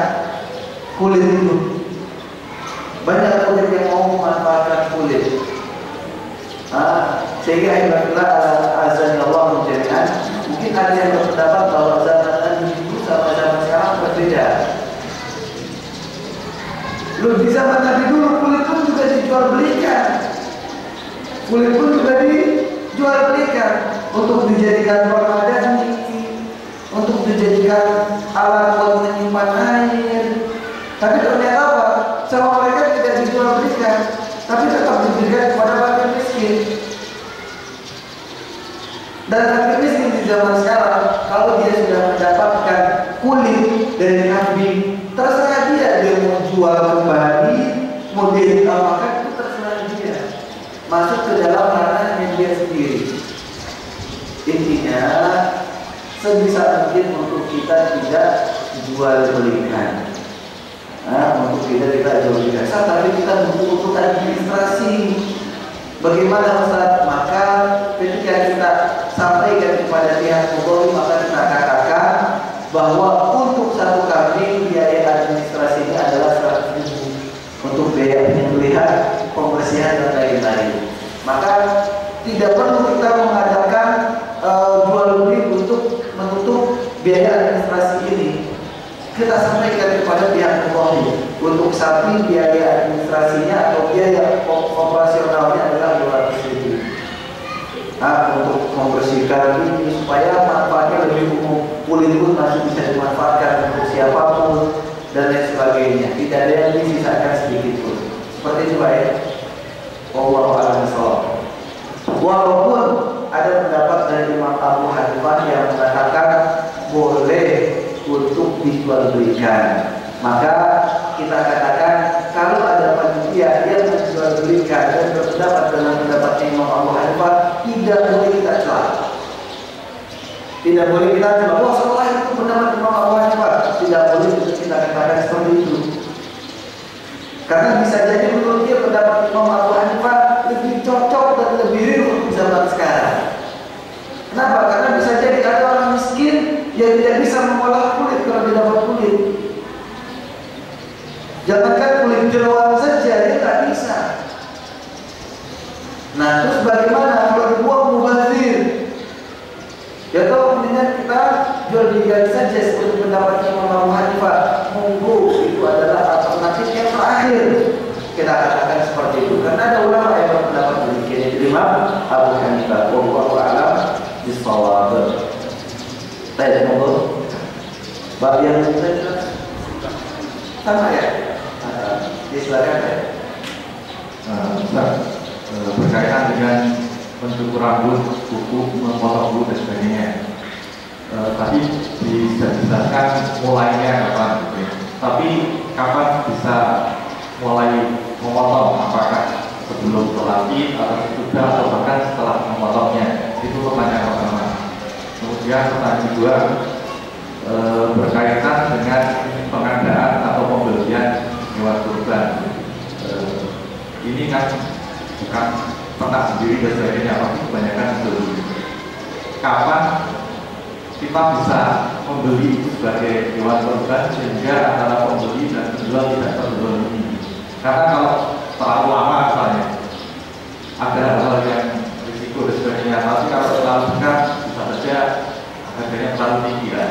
A: kulit itu. Banyak kulit yang mau memanfaatkan kulit. Sehingga ibaratlah azan Allah menjadikan. Mungkin ada yang berpendapat bahwa zaman dulu sama zaman sekarang berbeda. dijual belikan. Kulit pun juga dijual belikan untuk dijadikan permadani, untuk dijadikan alat buat menyimpan air. Tapi ternyata apa? Sama mereka tidak dijual belikan, tapi tetap diberikan kepada fakir miskin. Dan fakir miskin di zaman sekarang, kalau dia sudah mendapatkan kulit dari kambing, terserah dia mau jual kembali, mau diapakan, itu terserah dia. Masuk ke dalam ranahnya dia sendiri. Intinya, sebisa mungkin untuk kita tidak jual belikan. Untuk kita jual belikan. Tapi kita butuh administrasi. Bagaimana Ustaz? Maka ketika kita sampaikan kepada pihak Polri, maka kita katakan bahwa untuk satu kambing biaya administrasinya adalah 100.000 untuk biaya penyembelihan, pembersihan dan lain-lain. Maka tidak perlu kita mengadakan jual beli untuk menutup biaya administrasi ini. Kita sampaikan kepada pihak Polri untuk sapi biaya administrasinya atau biaya operasionalnya adalah 200.000. Untuk membersihkan ini supaya manfaatnya lebih umum, kulit pun masih bisa dimanfaatkan untuk siapapun dan lain sebagainya. Tidak ada yang disisakan sedikit pun. Seperti itu Pak ya. Wallahu a'lam bishawab. Walaupun ada pendapat dari Imam Abu Hanifah yang mengatakan boleh untuk dijual belikan, maka kita katakan kalau ada panitia yang menjual belikan dan berpendapat dengan pendapat Imam Abu Hanifah, tidak boleh kita celah. Tidak boleh kita celah. Oh, setelah itu pendapat Imam Abu Hanifah, tidak boleh kita katakan seperti itu. Karena bisa jadi menurut dia pendapat Imam Abu Hanifah lebih cocok dan lebih real untuk zaman sekarang. Kenapa? Karena bisa jadi ada orang miskin yang tidak bisa mengolah kulit kalau dia dapat kulit. Jangankan kulit jeroan saja dia tak bisa. Nah, terus bagaimana kalau dibuang mubazir? Ya tahu, mendingan kita jual belikan saja seperti pendapat Imam Abu Hanifah. Monggo, itu adalah alternatif yang terakhir. Kita katakan seperti itu karena ada ulama yang berpendapat demikian. Imam Abu Hanifah, wallahu a'lam bishawab. Baik, monggo. Bab yang sama ya? Silakan ya.
B: Berkaitan dengan mencukur rambut, kuku, memotong bulu dan sebagainya. Tadi dijelaskan mulainya kapan, tapi kapan bisa mulai memotong? Apakah sebelum sholat Id atau sudah atau bahkan setelah memotongnya? Itu pertanyaan pertama. Kemudian pertanyaan kedua berkaitan dengan pengadaan atau pembelian hewan kurban. Ini kan bukan ternak sendiri dan sebagainya, tapi kebanyakan membeli. Kapan kita bisa membeli itu sebagai hewan kurban sehingga antara pembeli dan penjual tidak terzalimi? Karena kalau terlalu lama misalnya ada hal-hal yang risiko dan sebagainya, tapi kalau terlalu dekat bisa saja harganya terlalu tinggi kan.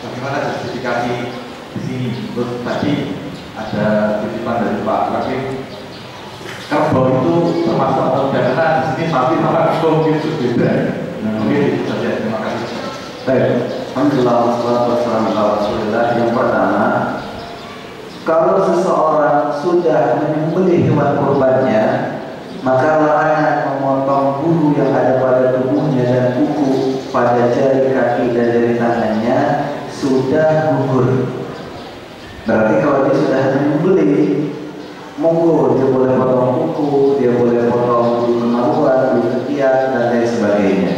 B: Bagaimana justifikasi di sini? Terus tadi ada titipan dari Pak Wakil, kerbau itu termasuk atau tidak, karena di sini sapi sama kerbau mungkin berbeda. Mungkin itu saja. Terima kasih.
A: Baik, alhamdulillah wassalatu wassalamu ala Rasulillah. Yang pertama, kalau seseorang sudah menyembelih hewan kurbannya, maka larangan memotong bulu yang ada pada tubuhnya dan kuku pada jari kaki dan jari tangannya sudah gugur. Berarti kalau dia sudah menyembelih, monggo dia boleh potong kuku, dia boleh potong bulu kemaluan, bulu ketiak dan lain sebagainya.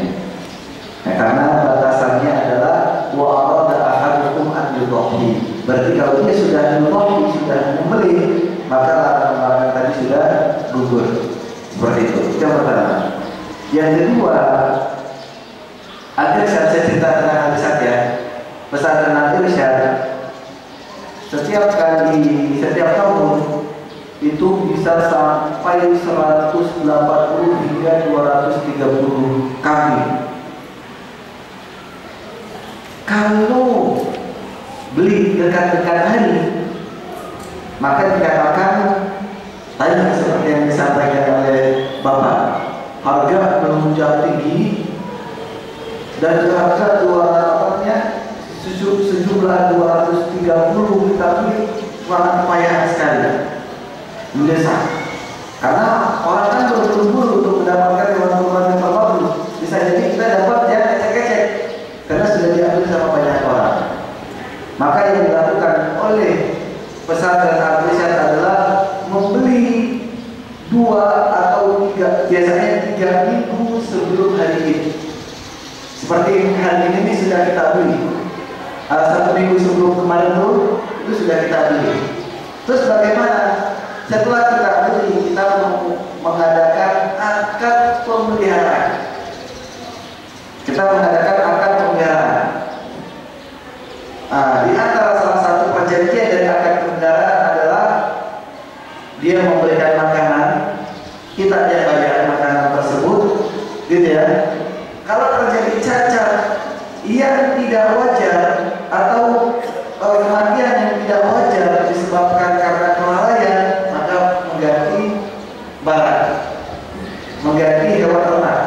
A: Nah, karena batasannya adalah wa arada ahadukum an yudhi. Berarti kalau dia sudah yudhi, sudah menyembelih, maka larangan tadi sudah gugur. Seperti itu. Yang pertama. Yang kedua, ada saya cerita tentang hadis ya. Pesantren Al-Irsyad setiap tahun itu bisa sampai 180 hingga 230 kambing. Kalau beli dekat-dekat hari, maka dikatakan Tadi seperti yang disampaikan oleh Bapak, harga melonjak tinggi dan harga sejumlah 230 kita beli sangat payah sekali, mendesak. Karena orang kan berburu untuk mendapatkan hewan kurban yang terbagus. Bisa jadi kita dapat yang ecek-ecek karena sudah diambil sama banyak orang. Maka yang dilakukan oleh pesantren Al-Irsyad adalah membeli 2 atau 3, biasanya 3 minggu sebelum hari Id. Seperti hari ini sudah kita beli. 1 minggu sebelum kemarin itu sudah kita beli. Terus bagaimana? Setelah kita beli, kita mengadakan akad pemeliharaan. Kita mengadakan akad pemeliharaan. Di antara salah satu perjanjian dari akad pemeliharaan adalah dia memberikan makanan, kita yang bayar makanan tersebut, gitu ya. Kalau terjadi cacat yang tidak wajar atau kematian yang tidak wajar disebabkan karena kelalaian, maka mengganti barang, mengganti hewan ternak.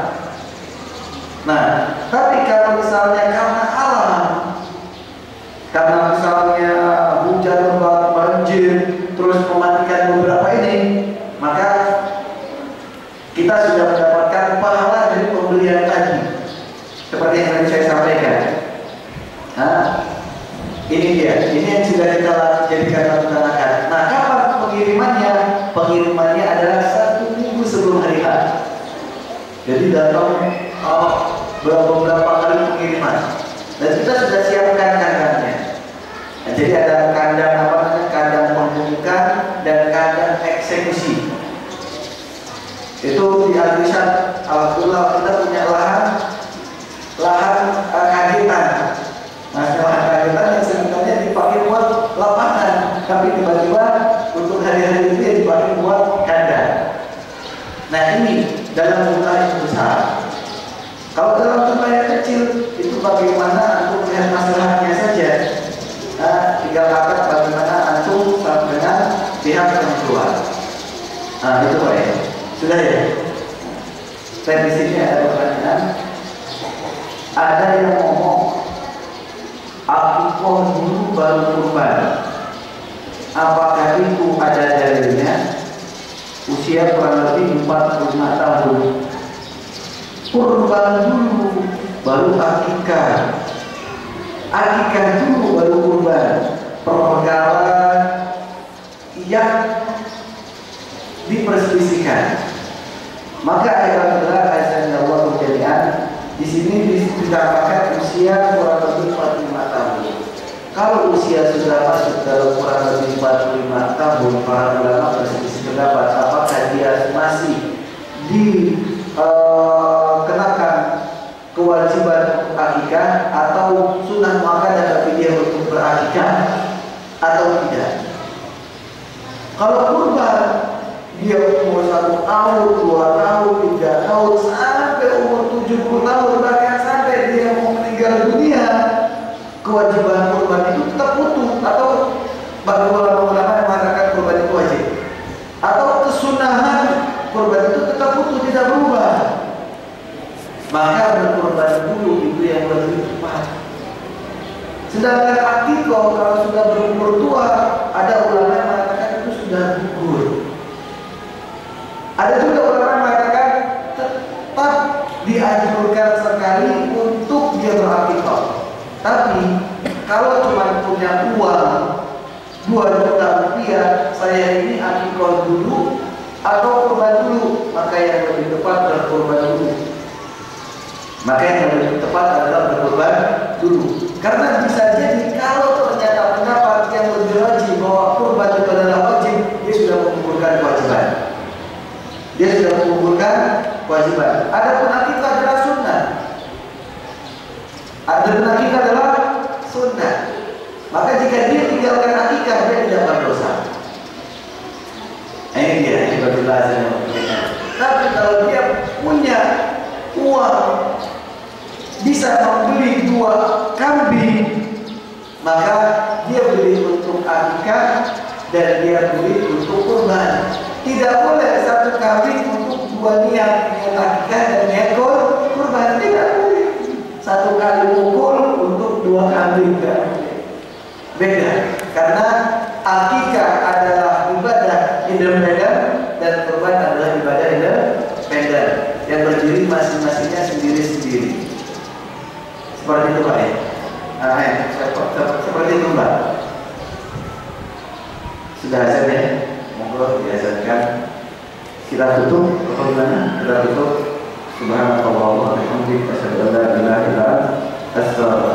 A: Nah, tapi kalau misalnya karena alam, karena misalnya hujan lebat, banjir, terus mematikan beberapa ini, maka kita sudah mendapatkan pahala dari pembelian tadi. Seperti yang tadi saya sampaikan. Nah, ini dia, ini yang sudah kita jadikan rencanakan. Nah, kapan pengirimannya? Pengirimannya adalah 1 minggu sebelum hari H. Jadi datang beberapa kali pengiriman. Dan kita sudah siapkan kandangnya. Nah, jadi ada kandang kandang pembukaan dan kandang eksekusi. Itu di Al-Irsyad, alhamdulillah kita punya lahan kagetan. Nah, lahan kagetan yang sebenarnya dipakai buat lapangan, tapi tiba-tiba untuk hari-hari itu ya dipakai buat kandang. Nah, ini dalam jumlah yang besar. Kalau dalam jumlah yang kecil, itu bagaimana untuk melihat masalahnya saja. Nah, tinggal akad bagaimana antum dengan pihak yang keluar. Nah, itu Pak ya. Sudah ya. Saya di sini ada pertanyaan. Ada yang ngomong akikoh dulu baru kurban. Apakah itu ada dalilnya? Usia kurang lebih 45 tahun. Kurban dulu baru akikah. Akikah dulu baru kurban. Perkara yang diperselisihkan. Maka alhamdulillah azza wa jalla di sini dikatakan usia kurang lebih 45 tahun. Kalau usia sudah masuk dalam kurang lebih 45 tahun, para ulama berselisih pendapat apakah dia masih dikenakan kewajiban akikah atau sunnah muakkadah bagi dia untuk berakikah atau tidak. Kalau kurban dia umur 1 tahun, 2 tahun, 3 tahun, sampai umur 70 tahun, bahkan sampai dia mau meninggal dunia, kewajiban kurban itu tetap utuh. Atau bagi ulama-ulama yang mengatakan kurban itu wajib, atau kesunahan kurban itu tetap utuh, tidak berubah. Maka berkurban dulu itu yang lebih tepat. Sedangkan akikoh kalau sudah berumur tua, ada ulama yang mengatakan itu sudah gugur. Ada juga ulama yang mengatakan tetap dianjurkan sekali untuk dia berakikah. Tapi kalau cuma punya uang 2 juta rupiah, saya ini akikah dulu atau kurban dulu, maka yang lebih tepat berkurban dulu. Maka yang lebih tepat adalah berkurban dulu. Karena bisa jadi kalau ternyata pendapat yang lebih wajib bahwa kurban itu adalah wajib, dia sudah mengumpulkan kewajiban. Dia sudah mengumpulkan kewajiban. Adapun akikah adalah sunnah. Adapun akikah adalah sunnah. Maka jika dia tinggalkan akikah, dia tidak berdosa. Ini dia yang berdosa. Tapi kalau dia punya uang, bisa membeli 2 kambing, maka dia beli untuk akikah dan dia beli untuk kurban. Tidak boleh satu kambing untuk dua niat akikah dan niat kurban, tidak boleh. Satu kali pukul untuk dua kambing, tidak boleh. Beda, karena akikah adalah ibadah independen dan kurban adalah ibadah independen yang berdiri masing-masingnya sendiri-sendiri. Seperti itu Pak ya. Nah, seperti itu Mbak. Sudah azan ya? Monggo diazankan. Kita tutup atau gimana? Kita tutup. Subhanallah wa bihamdihi asyhadu an la ilaha illa anta astaghfiruka